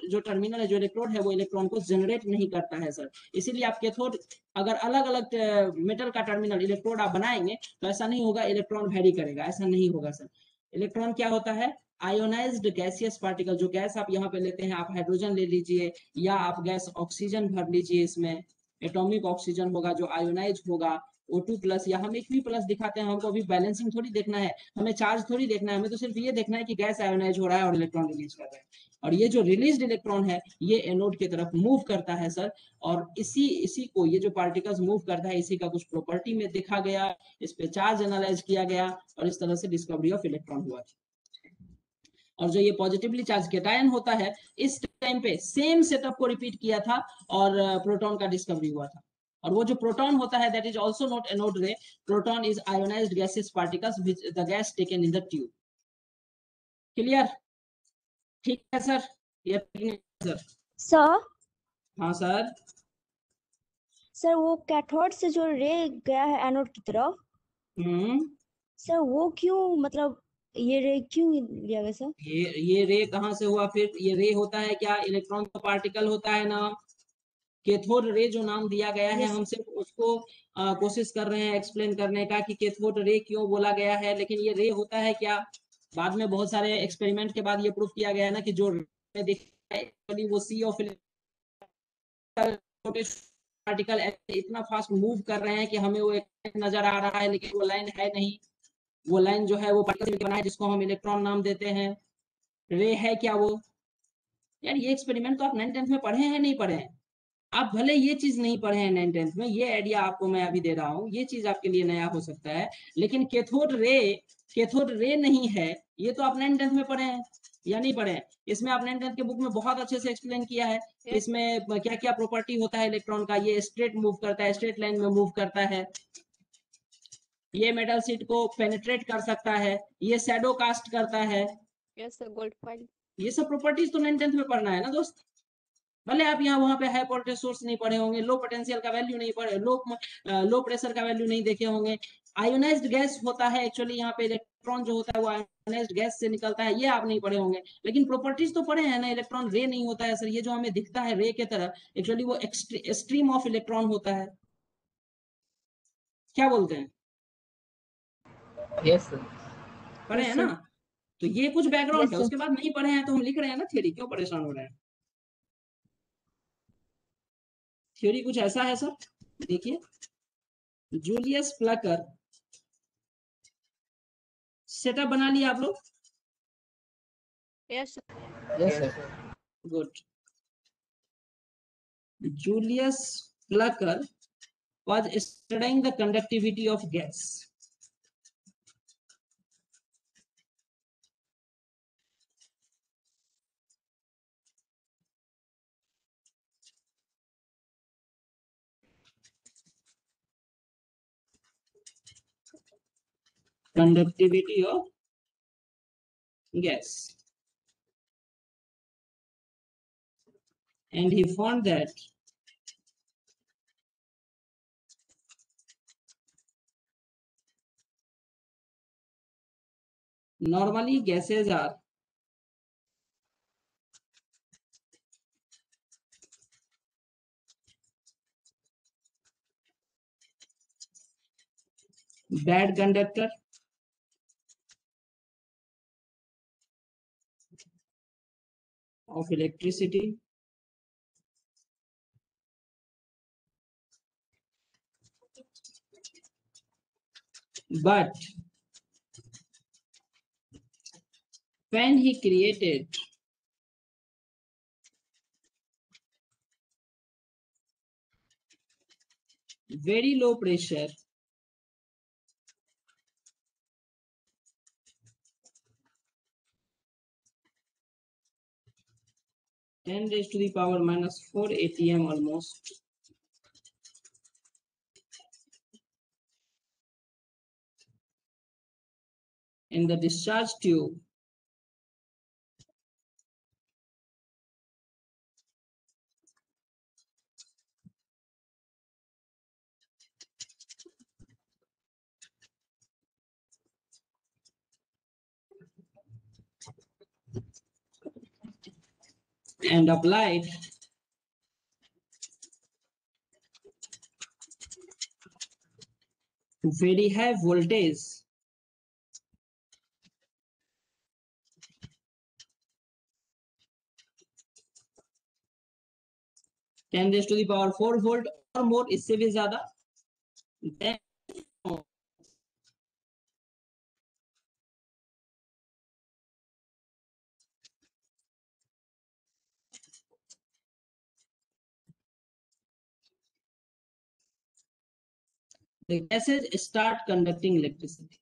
जो टर्मिनल है, जो इलेक्ट्रोड है, वो इलेक्ट्रॉन को जनरेट नहीं करता है सर। इसीलिए आप कैथोड अगर अलग अलग मेटल का टर्मिनल इलेक्ट्रोड आप बनाएंगे तो ऐसा नहीं होगा इलेक्ट्रॉन वेरी करेगा, ऐसा नहीं होगा सर। इलेक्ट्रॉन क्या होता है, आयोनाइज्ड गैसियस पार्टिकल। जो गैस आप यहाँ पे लेते हैं, आप हाइड्रोजन ले लीजिए या आप गैस ऑक्सीजन भर लीजिए, इसमें एटॉमिक ऑक्सीजन होगा जो आयोनाइज होगा, O2+ या हम Fe+ दिखाते हैं, हमको अभी बैलेंसिंग थोड़ी देखना है, हमें चार्ज थोड़ी देखना है, हमें तो सिर्फ ये देखना है कि गैस आयोनाइज हो रहा है और इलेक्ट्रॉन रिलीज कर रहा है, और ये जो रिलीज्ड इलेक्ट्रॉन है ये एनोड की तरफ मूव करता है सर। और इसी को, ये जो पार्टिकल्स मूव करता है, इसी का कुछ प्रॉपर्टी में देखा गया, इस पे चार्ज एनालाइज किया गया और इस तरह से डिस्कवरी ऑफ इलेक्ट्रॉन हुआ। और जो ये पॉजिटिवली चार्ज केटायन होता है, इस टाइम पे सेम सेटअप को रिपीट किया था और प्रोटॉन का डिस्कवरी हुआ था। और वो जो प्रोटॉन होता है, that is also not anode ray, proton is ionized gaseous particles which the gas taken in the tube. Clear? ठीक है सर, ये सर। सर हाँ सर। सर वो कैथोड से जो रे गया है एनोड की तरफ, सर वो क्यों, मतलब ये रे क्यों लिया गया सर? ये रे कहाँ से हुआ फिर? ये रे होता है क्या, इलेक्ट्रॉन का पार्टिकल होता है ना। कैथोड रे जो नाम दिया गया है, हम सिर्फ उसको कोशिश कर रहे हैं एक्सप्लेन करने का कि कैथोड रे क्यों बोला गया है, लेकिन ये रे होता है क्या। बाद में बहुत सारे एक्सपेरिमेंट के बाद ये प्रूफ किया गया है ना कि जो रे दिखता है वो सी ऑफ पार्टिकल इतना फास्ट मूव कर रहे हैं कि हमें वो एक नजर आ रहा है, लेकिन वो लाइन है नहीं। वो लाइन जो है वो पार्टिकल बना है, जिसको हम इलेक्ट्रॉन नाम देते हैं। रे है क्या वो? यार ये एक्सपेरिमेंट तो आप 9th-10th में पढ़े हैं, नहीं पढ़े हैं? आप भले ये चीज नहीं पढ़े हैं 9th-10th में, ये आइडिया आपको मैं अभी दे रहा हूँ, ये चीज आपके लिए नया हो सकता है, लेकिन कैथोड रे नहीं है, ये तो आप 9th-10th में पढ़े हैं। या नहीं पढ़े हैं? इसमें आपने 10th के बुक में बहुत अच्छे से एक्सप्लेन किया है कि इसमें क्या क्या प्रॉपर्टी होता है इलेक्ट्रॉन का। ये स्ट्रेट मूव करता है, स्ट्रेट लाइन में मूव करता है, ये मेटल शीट को पेनिट्रेट कर सकता है, ये शैडो कास्ट करता है। Yes sir, gold file. ये सब प्रॉपर्टीज तो 9th 10th में पढ़ना है ना दोस्त। भले आप यहाँ वहां पे हाई वोल्टेज सोर्स नहीं पढ़े होंगे, लो पोटेंशियल का वैल्यू नहीं पढ़े, लो प्रेशर का वैल्यू नहीं देखे होंगे, आयोनाइज्ड गैस होता है एक्चुअली, यहाँ पे इलेक्ट्रॉन जो होता है वो आयोनाइज्ड गैस से निकलता है, ये आप नहीं पढ़े होंगे। लेकिन प्रॉपर्टीज तो पढ़े हैं ना, इलेक्ट्रॉन रे नहीं होता है सर, ये जो हमें दिखता है रे के तरह, एक्चुअली वो स्ट्रीम ऑफ इलेक्ट्रॉन होता है। क्या बोलते हैं? Yes sir. पढ़े Yes, हैं sir. ना? तो ये कुछ बैकग्राउंड Yes, है, sir. उसके बाद नहीं पढ़े हैं तो हम लिख रहे हैं ना थ्योरी, क्यों परेशान हो रहे हैं? थ्योरी कुछ ऐसा है सर, देखिए, जूलियस प्लकर, सेटअप बना लिया आप लोग? Yes yes sir. Good. Julius Plucker was studying the conductivity of gas. Conductivity of gas. And he found that normally gases are bad conductor of electricity, but when he created very low pressure (10 raised to the power minus 4 atm almost) in the discharge tube, and applied to very high voltage, (10 raised to the power 4 volt और more, इससे भी ज्यादा, then the gases start conducting electricity.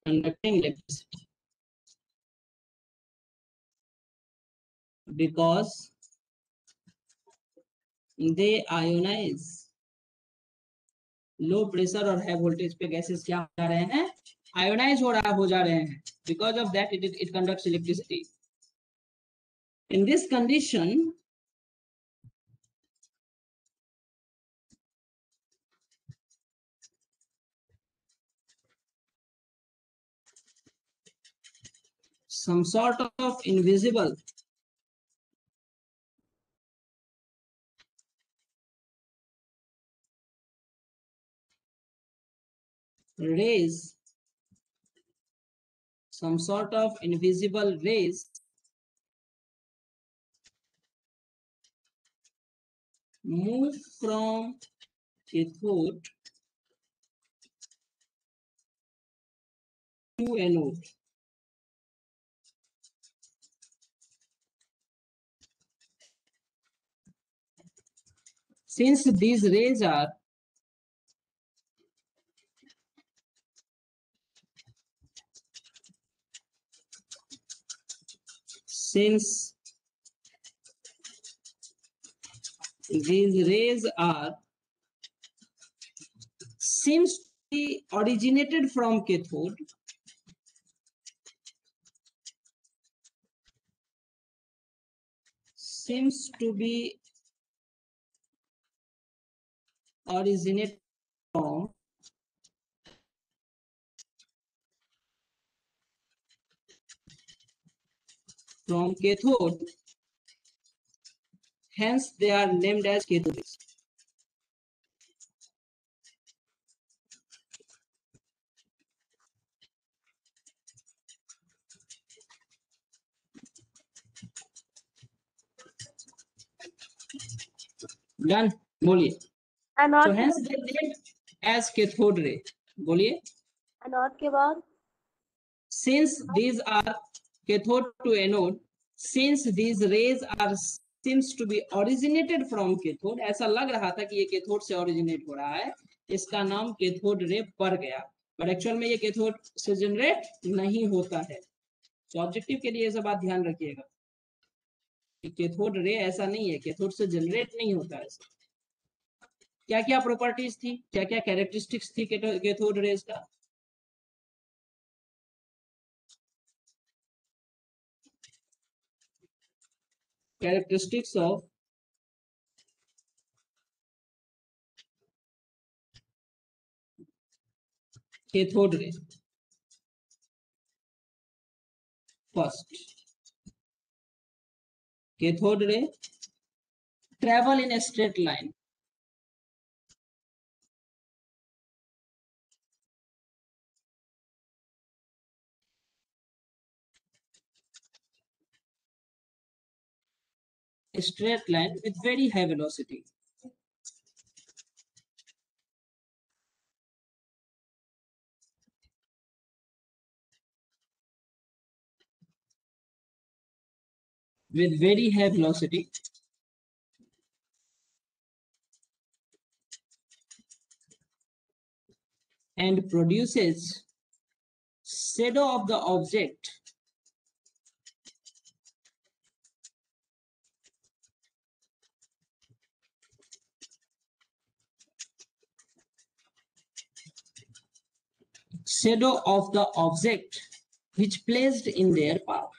Conducting electricity because they ionize. Low pressure और high voltage पे gases क्या हो जा रहे हैं? आयोनाइज हो जा रहे हैं. Because of that it conducts electricity. In this condition some sort of invisible rays, some sort of invisible rays move from cathode to anode. since these rays are seems to be originated from cathode, seems to be originated from cathode, hence they are named as cathode rays. Done? बोलिए. So hence they named as cathode ray. बोलिए. Anode के बाद Since these are cathode to anode, since these rays are seems to be originated from cathode, ऐसा लग रहा था कि ये कैथोड से ओरिजिनेट हो रहा है, इसका नाम कैथोड रे पड़ गया, पर एक्चुअल में ये कैथोड से जनरेट नहीं होता है. तो ऑब्जेक्टिव के लिए ये सब बात ध्यान रखिएगा. कैथोड रे ऐसा नहीं है, कैथोड से जनरेट नहीं होता है. क्या क्या प्रॉपर्टीज थी, क्या क्या कैरेक्टरिस्टिक्स थी कैथोड रेज का? Characteristics of cathode ray. First, cathode ray travel in a straight line. A straight line with very high velocity. With very high velocity. And produces shadow of the object which placed in their path.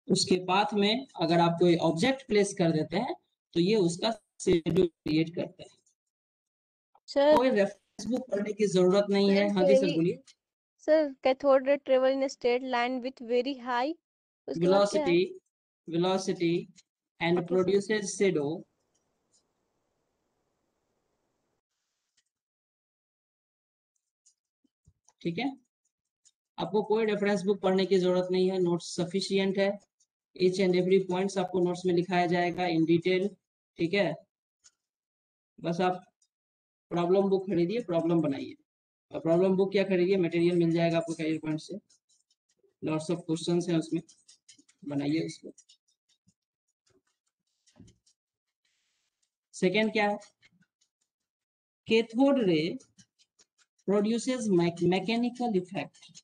उसके path में अगर आप कोई object place कर देते हैं तो ये उसका शेडो क्रिएट करता है. सर कोई रेफरेंस बुक पढ़ने की जरूरत नहीं है. हाँ जी सर बोलिए. Sir cathode ray travel in straight line with very high velocity and Okay, produces shadow ठीक है. आपको कोई रेफरेंस बुक पढ़ने की जरूरत नहीं है, नोट्स सफिशिएंट है. ईच एंड एवरी पॉइंट्स आपको नोट्स में लिखाया जाएगा इन डिटेल. ठीक है, बस आप प्रॉब्लम बुक खरीदिए, प्रॉब्लम बनाइए. और प्रॉब्लम बुक क्या खरीदिए, मटेरियल मिल जाएगा आपको कैरियर पॉइंट से, लॉट्स ऑफ क्वेश्चंस हैं उसमें, बनाइए उसको. सेकेंड क्या है, कैथोड रे produces mechanical effect.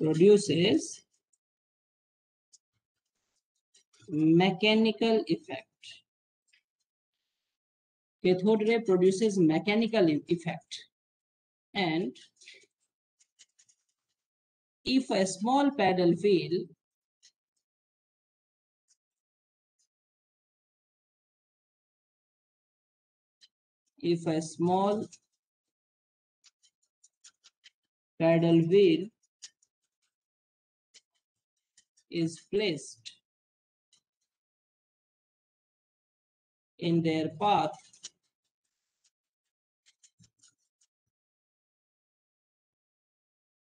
Produces mechanical effect. Cathode ray produces mechanical effect, and if a small paddle wheel is placed in their path,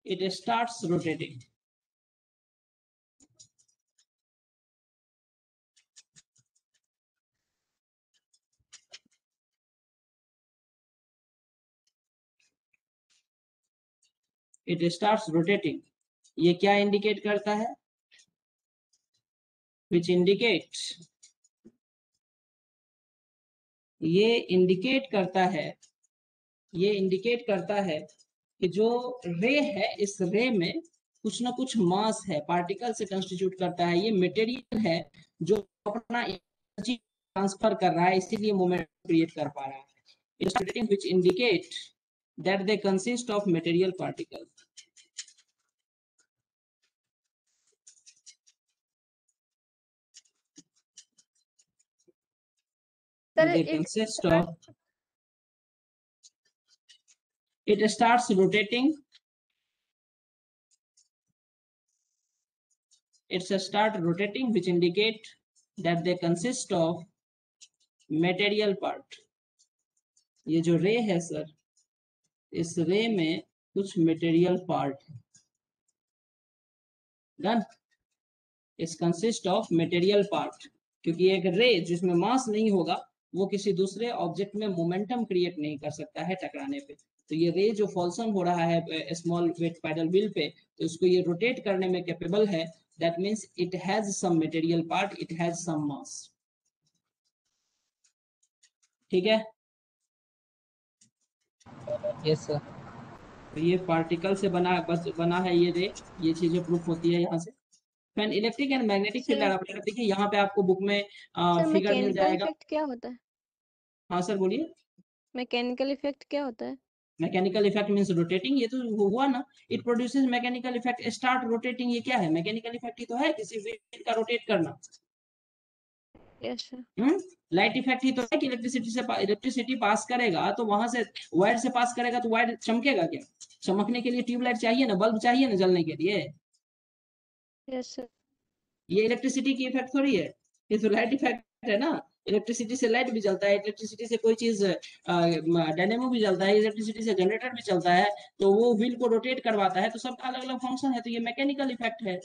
it starts rotating. It starts rotating, ये क्या indicate करता है? Which indicates, ये indicate करता है, ये indicate करता है कि जो रे है, इस रे में कुछ ना कुछ मास है, पार्टिकल से कंस्टिट्यूट करता है, ये मटेरियल है जो अपना एनर्जी ट्रांसफर कर रहा है, इसीलिए मोमेंट क्रिएट कर पा रहा है। which indicate that they consist of material particles. They consist of, it starts rotating, it's a start rotating, which indicate that they consist of material part. ये जो रे है सर, इस रे में कुछ मटेरियल पार्ट है। डन, इस कंसिस्ट ऑफ मटेरियल पार्ट, क्योंकि एक रे जिसमें मास नहीं होगा वो किसी दूसरे ऑब्जेक्ट में मोमेंटम क्रिएट नहीं कर सकता है टकराने पे। तो ये रे जो फॉल्सन हो रहा है स्मॉल वेट पैडल व्हील पे, तो इसको ये रोटेट करने में कैपेबल है। That means it has some material part, it has some mass. ठीक है, यस सर। तो ये पार्टिकल से बना है ये रे, ये चीजें प्रूफ होती है यहाँ से। Fan electric and magnetic field आप देखिए यहाँ पे आपको बुक में फिगर मिल जाएगा। इफेक्ट क्या होता है? हाँ सर बोलिए। मैकेनिकल इफेक्ट क्या होता है? मैकेनिकल इफेक्ट मींस रोटेटिंग, ये तो हुआ ना, it produces mechanical effect, start rotating, ये क्या है? मैकेनिकल इफेक्ट ही तो है, किसी व्हील का रोटेट करना। Yes sir. लाइट इफेक्ट ही तो है कि इलेक्ट्रिसिटी पास करेगा तो वहां से वायर से पास करेगा तो वायर चमकेगा क्या? चमकने के लिए ट्यूबलाइट चाहिए ना, बल्ब चाहिए ना जलने के लिए। Yes sir. ये इलेक्ट्रिसिटी की इफेक्ट थोड़ी है, ये तो लाइट इफेक्ट है ना। इलेक्ट्रिसिटी से लाइट भी जलता है, इलेक्ट्रिसिटी से कोई चीज डायनेमो भी जलता है, इलेक्ट्रिसिटी से जनरेटर भी चलता है, तो वो व्हील को रोटेट करवाता है, तो सबका अलग अलग फंक्शन है, तो ये मैकेनिकल इफेक्ट है।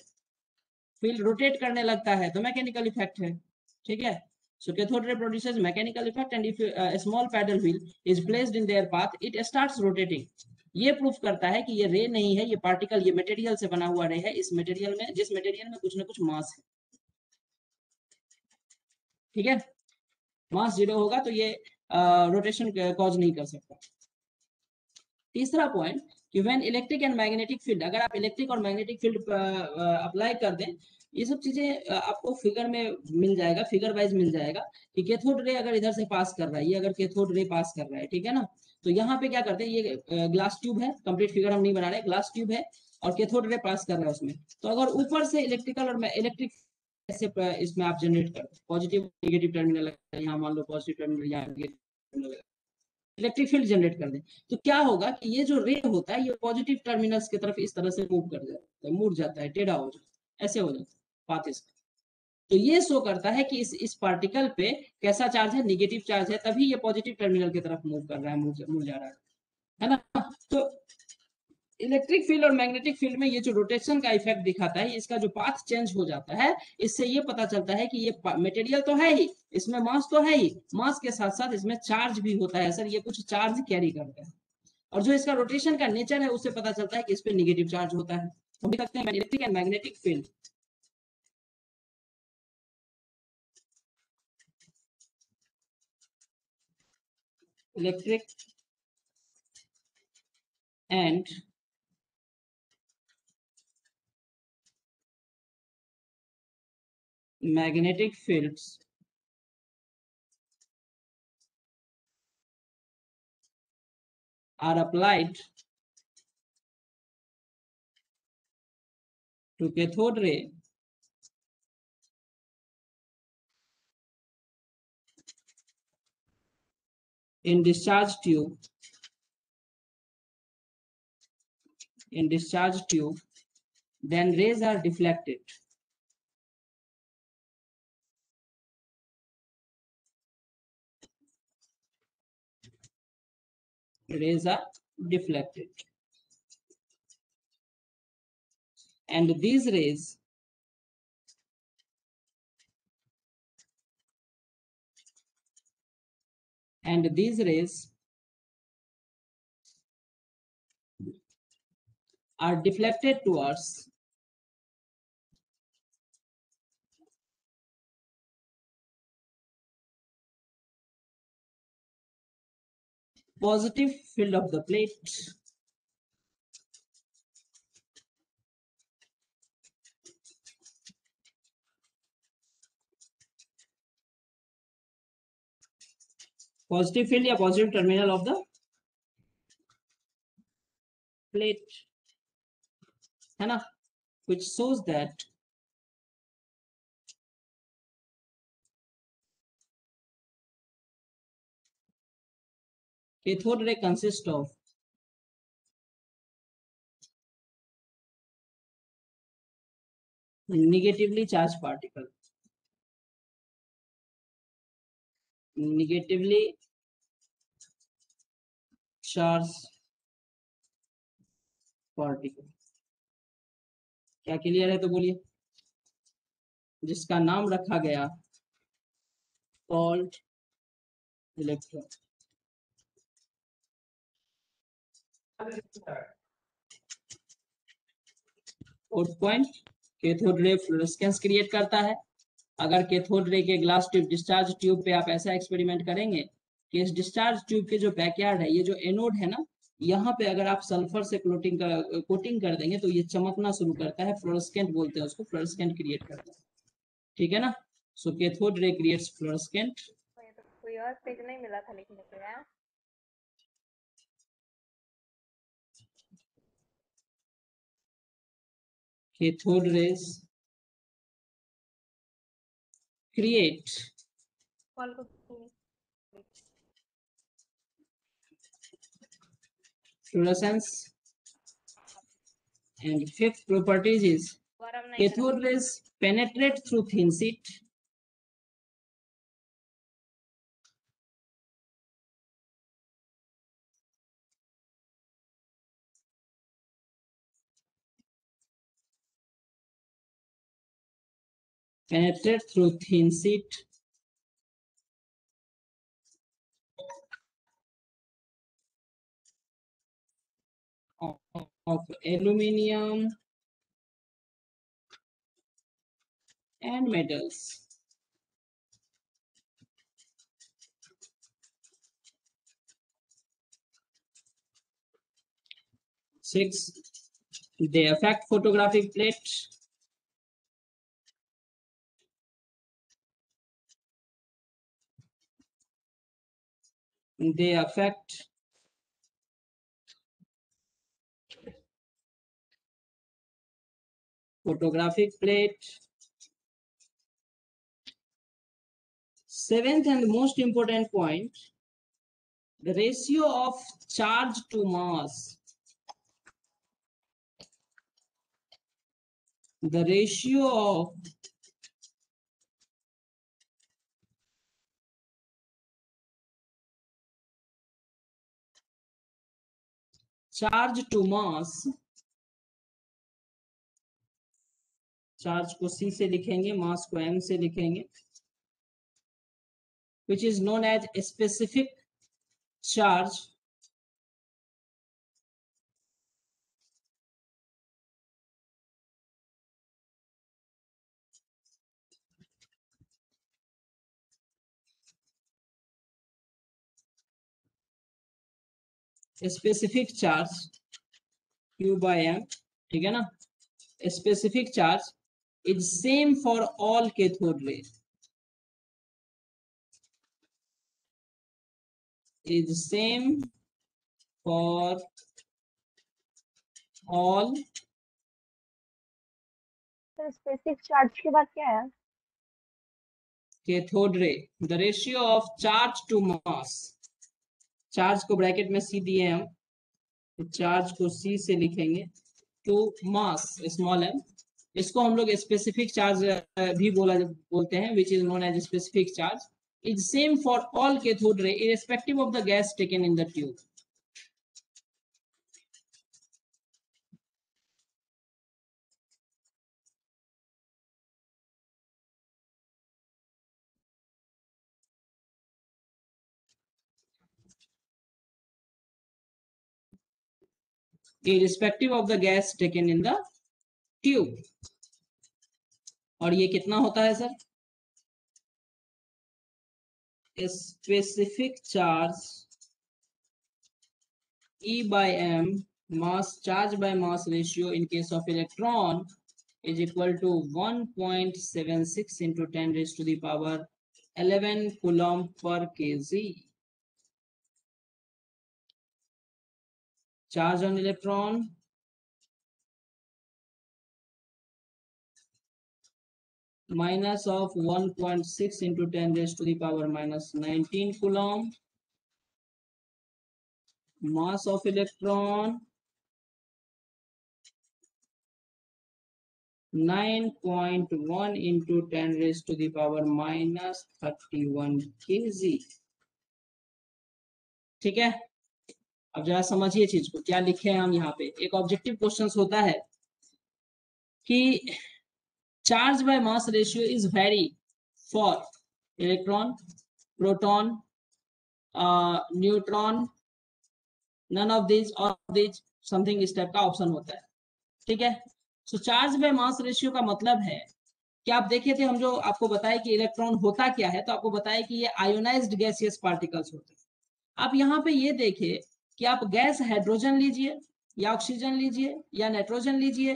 व्हील रोटेट करने लगता है तो मैकेनिकल इफेक्ट है। ठीक है, so cathode ray produces mechanical effect and if a small paddle wheel is placed in their path it starts rotating। ये प्रूफ करता है कि ये रे नहीं है, ये पार्टिकल, ये मटेरियल से बना हुआ रे है। इस मटेरियल में, जिस मटेरियल में कुछ ना कुछ मास है। ठीक है, मास जीरो होगा तो ये रोटेशन कॉज नहीं कर सकता। तीसरा पॉइंट कि when electric and magnetic field, अगर आप इलेक्ट्रिक और मैग्नेटिक फील्ड अप्लाई कर दें, ये सब चीजें आपको फिगर में मिल जाएगा, फिगर वाइज मिल जाएगा कि कैथोड रे अगर इधर से पास कर रहा है, ये अगर कैथोड रे पास कर रहा है, ठीक है ना, तो यहाँ पे क्या करते हैं, ये ग्लास ट्यूब है, कंप्लीट फिगर हम नहीं बना रहे, ग्लास ट्यूब है और कैथोड रे पास कर रहा है उसमें। तो अगर ऊपर से इलेक्ट्रिकल और इलेक्ट्रिक ऐसे इसमें आप जनरेट कर दो, पॉजिटिव नेगेटिव टर्मिनल, यहाँ मान लो पॉजिटिव टर्मिनल, यहाँ इलेक्ट्रिक फील्ड जनरेट कर दें, तो क्या होगा कि ये जो रे होता है ये पॉजिटिव टर्मिनल्स की तरफ इस तरह से मूव कर जाता है, मुड़ जाता है, टेढ़ा हो जाता है, ऐसे हो जाता है पाथ इसका। तो ये शो करता है कि इस पार्टिकल पे कैसा चार्ज है, नेगेटिव चार्ज है, तभी ये पॉजिटिव टर्मिनल की तरफ मूव कर रहा है, मुड़ जा रहा है ना। तो इलेक्ट्रिक फील्ड और मैग्नेटिक फील्ड में ये जो रोटेशन का इफेक्ट दिखाता है, इसका जो पाथ चेंज हो जाता है, इससे ये पता चलता है कि ये मटेरियल तो है ही, इसमें मास तो है ही, मास के साथ साथ इसमें चार्ज भी होता है सर, ये कुछ चार्ज कैरी करता है। और जो इसका रोटेशन का नेचर है उससे पता चलता है कि इस पे नेगेटिव चार्ज होता है। हम भी कहते हैं electric and magnetic field, electric and magnetic fields are applied to cathode ray in discharge tube, then rays are deflected. Rays are deflected, and these rays are deflected towards positive field of the plate. Positive field या positive terminal of the plate है ना, which shows that cathode ray consists of negatively charged particle. Negatively charged particle. क्या clear है तो बोलिए, जिसका नाम रखा गया called electron. Fourth point, cathode ray fluorescence create करता है. अगर कैथोड रे के ग्लास ट्यूब डिस्चार्ज ट्यूब पे आप ऐसा एक्सपेरिमेंट करेंगे कि इस डिस्चार्ज ट्यूब के जो बैकयार्ड है, ये जो एनोड है ना, यहाँ पे अगर आप सल्फर से कोटिंग कर देंगे तो ये चमकना शुरू करता है. फ्लोरेसेंट बोलते हैं उसको, फ्लोरेसेंट क्रिएट करता है. ठीक है ना. सो कैथोड रे क्रिएट्स फ्लोरेसेंट. कोई और पेज नहीं मिला था लिखने के लिए. Cathode rays create fluorescence, and fifth properties is cathode rays penetrate through thin sheet. Penetrate through thin sheet of aluminium and metals. Six, they affect photographic plate. They affect photographic plate. Seventh and most important point, the ratio of charge to mass. The ratio of charge to mass, charge को C से लिखेंगे, मास को M से लिखेंगे, which is known as specific charge. Specific charge Q by M, ठीक है ना. Specific charge is same for all cathode ray, is same for all. Sir specific charge के बाद क्या है? Cathode ray, the ratio of charge to mass. Charge को bracket में C दिए हम, तो चार्ज को C से लिखेंगे, टू मास स्मॉल m. इसको हम लोग स्पेसिफिक चार्ज भी बोलते हैं, which is known as specific charge, is same for all cathode ray irrespective of the gas taken in the tube. irrespective of the gas taken in the tube। और ये कितना होता है sir? Specific charge E by m mass charge by mass ratio in case of electron is equal to 1.76 into 10 raised to the power 11 coulomb per kg। Charge on electron minus of 1.6 into 10 raised to the power minus 19 coulomb, mass of electron 9.1 into 10 raised to the power minus 31 kg। ठीक है, अब जरा समझिए चीज को, क्या लिखे हैं हम यहाँ पे। एक ऑब्जेक्टिव क्वेश्चन होता है कि charge by mass ratio is very for electron, proton, neutron, none of this और दिस, समथिंग इस टाइप का ऑप्शन होता है। ठीक है, so charge by mass ratio का मतलब है कि आप देखे थे हम जो आपको बताया कि इलेक्ट्रॉन होता क्या है, तो आपको बताया कि ये आयोनाइज्ड गैसियस पार्टिकल्स होते हैं। आप यहाँ पे ये देखिए कि आप गैस हाइड्रोजन लीजिए या ऑक्सीजन लीजिए या नाइट्रोजन लीजिए,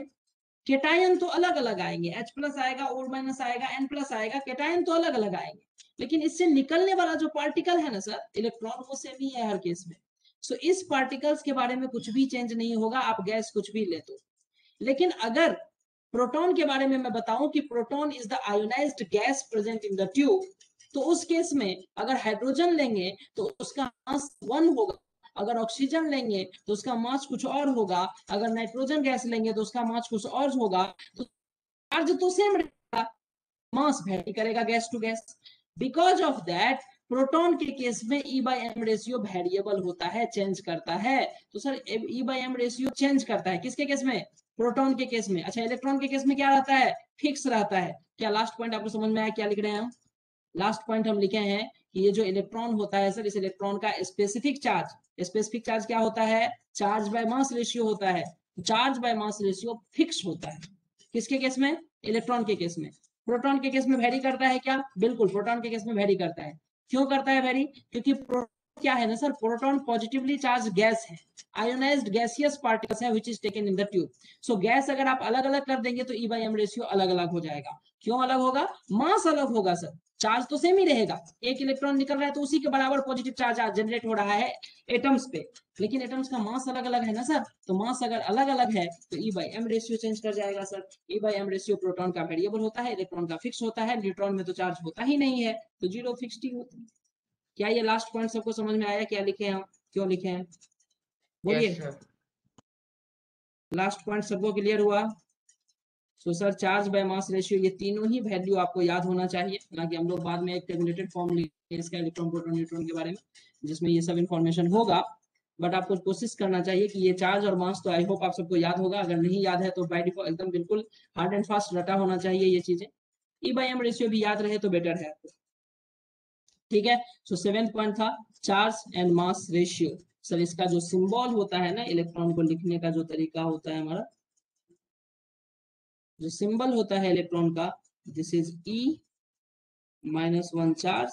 केटायन तो अलग अलग आएंगे, H प्लस आएगा, O माइनस आएगा, N प्लस आएगा, केटायन तो अलग अलग आएंगे, लेकिन इससे निकलने वाला जो पार्टिकल है ना सर, इलेक्ट्रॉन, वो सेम ही है हर केस में। सो इस पार्टिकल्स के बारे में कुछ भी चेंज नहीं होगा, आप गैस कुछ भी ले तो। लेकिन अगर प्रोटॉन के बारे में मैं बताऊं कि proton is the ionised gas present in the tube, तो उस केस में अगर हाइड्रोजन लेंगे तो उसका मास 1 होगा, अगर ऑक्सीजन लेंगे तो उसका मास कुछ और होगा, अगर नाइट्रोजन गैस लेंगे तो उसका मास कुछ और होगा। तो चार्ज तो सेम रहेगा, मास वेरी करेगा gas to gas. Because of that proton के केस में E by m ratio variable होता है, चेंज करता है। तो sir E by m ratio change करता है किसके केस में? प्रोटॉन के केस में। अच्छा, इलेक्ट्रॉन के केस में क्या रहता है? फिक्स रहता है। क्या लास्ट पॉइंट आपको समझ में आया? क्या लिख रहे हैं हम? लास्ट पॉइंट हम लिखे हैं कि ये जो इलेक्ट्रॉन होता है सर, इस इलेक्ट्रॉन का स्पेसिफिक चार्ज क्या होता है? चार्ज बाय मास रेशियो होता है। Charge by mass ratio fix होता है किसके केस में? इलेक्ट्रॉन के केस में। प्रोटॉन के केस में वेरी करता है क्या? बिल्कुल, प्रोटॉन के केस में वेरी करता है। क्यों करता है वेरी? क्योंकि क्या है ना sir, proton positively charge gas है, आयोनाइज्ड गैसियस पार्टिकल्स है which is taken in the tube. So gas अगर आप अलग अलग कर देंगे तो E by m रेशियो अलग अलग हो जाएगा। क्यों अलग होगा? मास अलग होगा सर, चार्ज तो सेम ही रहेगा। एक इलेक्ट्रॉन निकल रहा है तो उसी के बराबर पॉजिटिव चार्ज जनरेट हो रहा है एटम्स पे, लेकिन एटम्स का मास अलग अलग है ना सर, तो मास अगर अलग अलग है तो E by m ratio change कर जाएगा sir. E by m ratio proton का वेरिएबल होता है, इलेक्ट्रॉन का फिक्स होता है, न्यूट्रॉन में तो चार्ज होता ही नहीं है, तो जीरो फिक्स्ड ही होता है। क्या ये लास्ट पॉइंट सबको समझ में आया? क्या लिखे हैं हम, क्यों लिखे हैं, बोलिए। Yes, sir. लास्ट पॉइंट सबको क्लियर हुआ? So sir charge by mass ratio, ये तीनों ही वैल्यू आपको याद होना चाहिए, ना कि हम लोग बाद में एक टेबुलेटेड फॉर्म लिखें इसका इलेक्ट्रॉन, प्रोटॉन, न्यूट्रॉन के बारे में, जिसमें ये सब इंफॉर्मेशन होगा। बट आपको कोशिश करना चाहिए कि ये चार्ज और मास तो आई होप आप सबको याद होगा। अगर नहीं याद है तो बाय डिफॉल्ट एकदम बिल्कुल हार्ड एंड फास्ट रटा होना चाहिए ये चीजें। E by m रेशियो भी याद रहे तो बेटर है आपको। ठीक है, सो 7th पॉइंट था charge and mass ratio. Sir इसका जो सिंबल होता है ना, इलेक्ट्रॉन को लिखने का जो तरीका होता है हमारा, जो सिंबल होता है इलेक्ट्रॉन का, this is E -1 charge,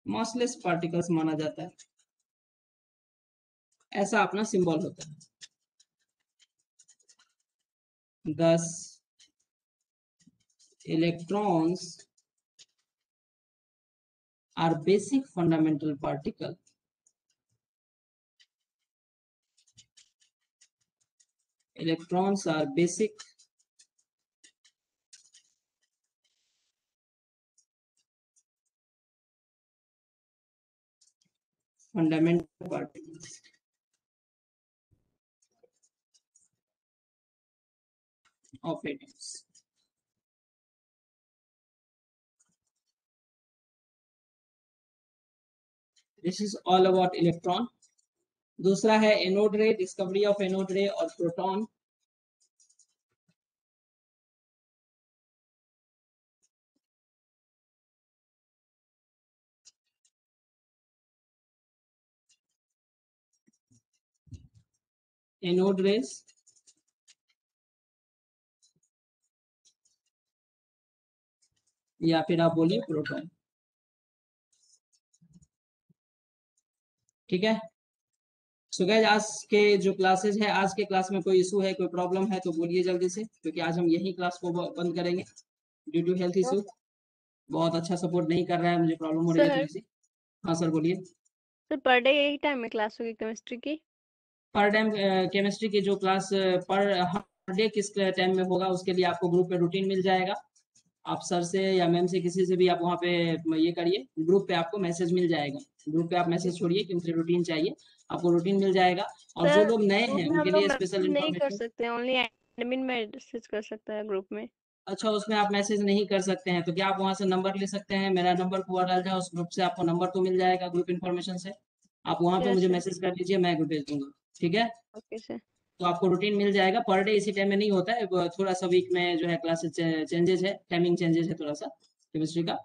massless particles माना जाता है, ऐसा अपना सिंबल होता है। 10 electrons are basic fundamental particle. Electrons are basic fundamental particles of atoms. This is all about electron. दूसरा है एनोड रे, डिस्कवरी ऑफ एनोड रे और प्रोटॉन। एनोड रेस, या फिर आप बोलिए प्रोटॉन। ठीक है। सो गाइस आज के जो क्लासेस है, आज के क्लास में कोई इशू है, कोई प्रॉब्लम है तो बोलिए जल्दी से, क्योंकि आज हम यही क्लास को बंद करेंगे ड्यू टू हेल्थ इशू। बहुत अच्छा सपोर्ट नहीं कर रहा है, मुझे प्रॉब्लम हो रही है सर थोड़ी सी। हाँ सर बोलिए। सर पर डे यही टाइम में क्लास होगी केमिस्ट्री की? पर टाइम केमिस्ट्री की जो क्लास पर हर डे किस टाइम में होगा उसके लिए आपको ग्रुप पे रूटीन मिल जाएगा। आप सर से या मैम से किसी से भी आप वहाँ पे ये करिए, ग्रुप पे आपको मैसेज मिल जाएगा। ग्रुप पे आप मैसेज छोड़िए कि मुझे रूटीन चाहिए, आपको रूटीन मिल जाएगा। और जो सर लोग नए ग्रुप हैं में हम उनके लोग लिए स्पेशल मैसेज नहीं कर इन्फॉर्मेशन। सकते, ओनली एडमिन मैसेज कर सकता है ग्रुप में। अच्छा, उसमें आप मैसेज नहीं कर सकते हैं तो क्या आप वहाँ से नंबर ले सकते हैं? मेरा नंबर पूरा डाल जाए, उस ग्रुप से आपको नंबर तो मिल जाएगा ग्रुप इन्फॉर्मेशन से। आप वहाँ पे यस मुझे सर। मैसेज कर दीजिए, मैं भेज दूंगा। ठीक है। Okay sir. तो आपको रूटीन मिल जाएगा। पर डे इसी टाइम में नहीं होता है, थोड़ा सा वीक में जो है क्लासेस चेंजेस है, टाइमिंग चेंजेस है थोड़ा सा केमिस्ट्री का।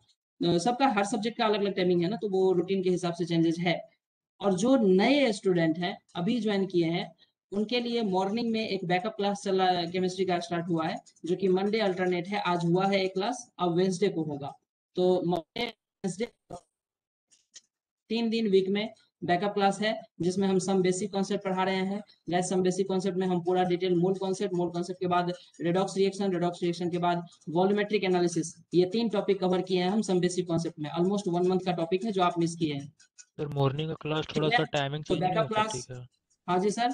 सबका हर सब्जेक्ट का अलग अलग टाइमिंग है ना, तो वो रूटीन के हिसाब से चेंजेस है। और जो नए स्टूडेंट हैं अभी ज्वाइन किए हैं उनके लिए मॉर्निंग में एक बैकअप क्लास चला केमिस्ट्री का स्टार्ट हुआ है, जो कि मंडे अल्टरनेट है। आज हुआ है एक क्लास, अब वेंसडे को होगा। तो मंडे वेंसडे 3 दिन वीक में बैकअप क्लास है, जिसमें हम सम बेसिक कॉन्सेप्ट पढ़ा रहे हैं। गैस सम बेसिक कॉन्सेप्ट में हम पूरा डिटेल मोल कॉन्सेप्ट के बाद रेडॉक्स रिएक्शन के बाद वॉल्यूमेट्रिक एनालिसिस, ये 3 टॉपिक कवर किए हैं हम सम बेसिक कॉन्सेप्ट में। ऑलमोस्ट 1 मंथ का टॉपिक है जो आप मिस किए हैं। सर मॉर्निंग का क्लास थोड़ा ठीक है। सा टाइमिंग तो चेंज नहीं हो बैकअप सकती क्लास, क्या? हाँ जी सर।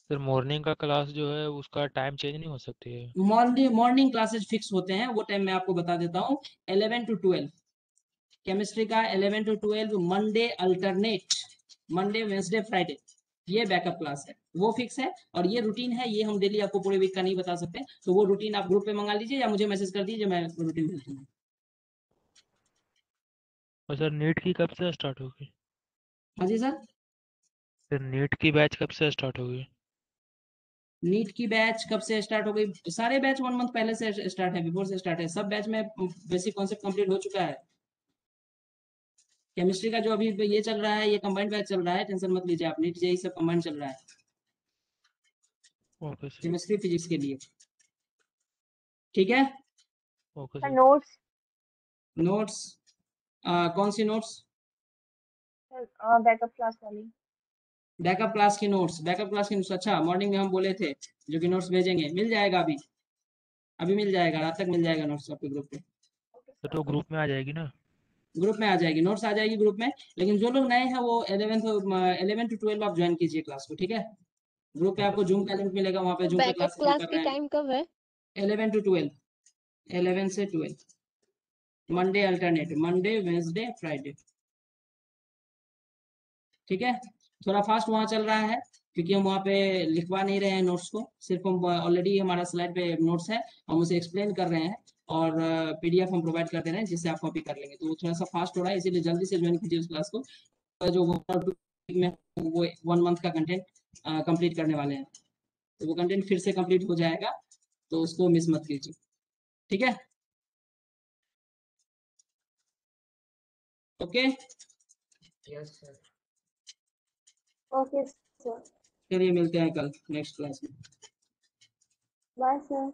सर मॉर्निंग का क्लास जो है उसका टाइम चेंज नहीं हो सकती है? मॉर्निंग क्लासेस फिक्स होते हैं, वो टाइम मैं आपको बता देता हूँ। 11 to 12 केमिस्ट्री का, 11 to 12 Monday alternate, Monday Wednesday Friday, ये बैकअप क्लास है, वो फिक्स है। और ये रूटीन है, ये हम डेली आपको पूरे वीक का नहीं बता सकते, तो वो रूटीन आप ग्रुप पे मंगा लीजिए या मुझे मैसेज कर दीजिए, मैं रूटीन भेज दूंगा। और सर नीट की कब से स्टार्ट होगी? हाँ जी सर। सर नीट की बैच कब से स्टार्ट होगी? नीट की बैच कब से स्टार्ट हो गई? सारे बैच 1 मंथ पहले से स्टार्ट है, बिफोर से स्टार्ट है। सब बैच में बेसिक कॉन्सेप्ट कंप्लीट हो चुका है। केमिस्ट्री का जो अभी ये चल रहा है, ये कंबाइंड बैच चल रहा है, टेंशन मत लीजिए आप। नीट जेई सब कंबाइंड चल रहा है ओके सर। केमिस्ट्री फिजिक्स के लिए। ठीक है। Okay sir sir. Notes, notes, कौन सी नोट्स? सर बैकअप क्लास वाली। बैकअप क्लास की नोट्स, बैकअप क्लास की नोट्स। अच्छा, मॉर्निंग में हम बोले थे जो कि नोट्स भेजेंगे, मिल जाएगा अभी, अभी मिल जाएगा, रात तक मिल जाएगा नोट्स आपके ग्रुप पे। सर तो ग्रुप में आ जाएगी ना? ग्रुप में आ जाएगी, नोट्स आ जाएगी ग्रुप में। लेकिन जो लोग नए हैं वो 11 to 12 आप ज्वाइन कीजिए क्लास को। ठीक है। ग्रुप पे ओके आपको सर। जूम का लिंक मिलेगा, वहाँ पे तो जूम पे बैकअप क्लासेस हम क्लास कर की रहे हैं। टाइम कब है? 11 to 12, 11 से 12, Monday alternate, Monday Wednesday Friday. ठीक है। थोड़ा फास्ट वहाँ चल रहा है क्योंकि हम वहाँ पे लिखवा नहीं रहे हैं नोट्स को, सिर्फ हम ऑलरेडी हमारा स्लाइड पे नोट्स है, हम उसे एक्सप्लेन कर रहे हैं और पीडीएफ हम प्रोवाइड कर दे रहे हैं जिससे आप कॉपी कर लेंगे। तो वो थोड़ा सा फास्ट हो रहा है, इसीलिए जल्दी से ज्वाइन कीजिए उस क्लास को। जो में वो 1 मंथ का कंटेंट कंप्लीट करने वाले हैं, तो वो कंटेंट फिर से कंप्लीट हो जाएगा, तो उसको मिस मत कीजिए। ठीक है। Okay. Yes, sir. Okay sir, चलिए मिलते हैं कल नेक्स्ट क्लास में। Bye sir.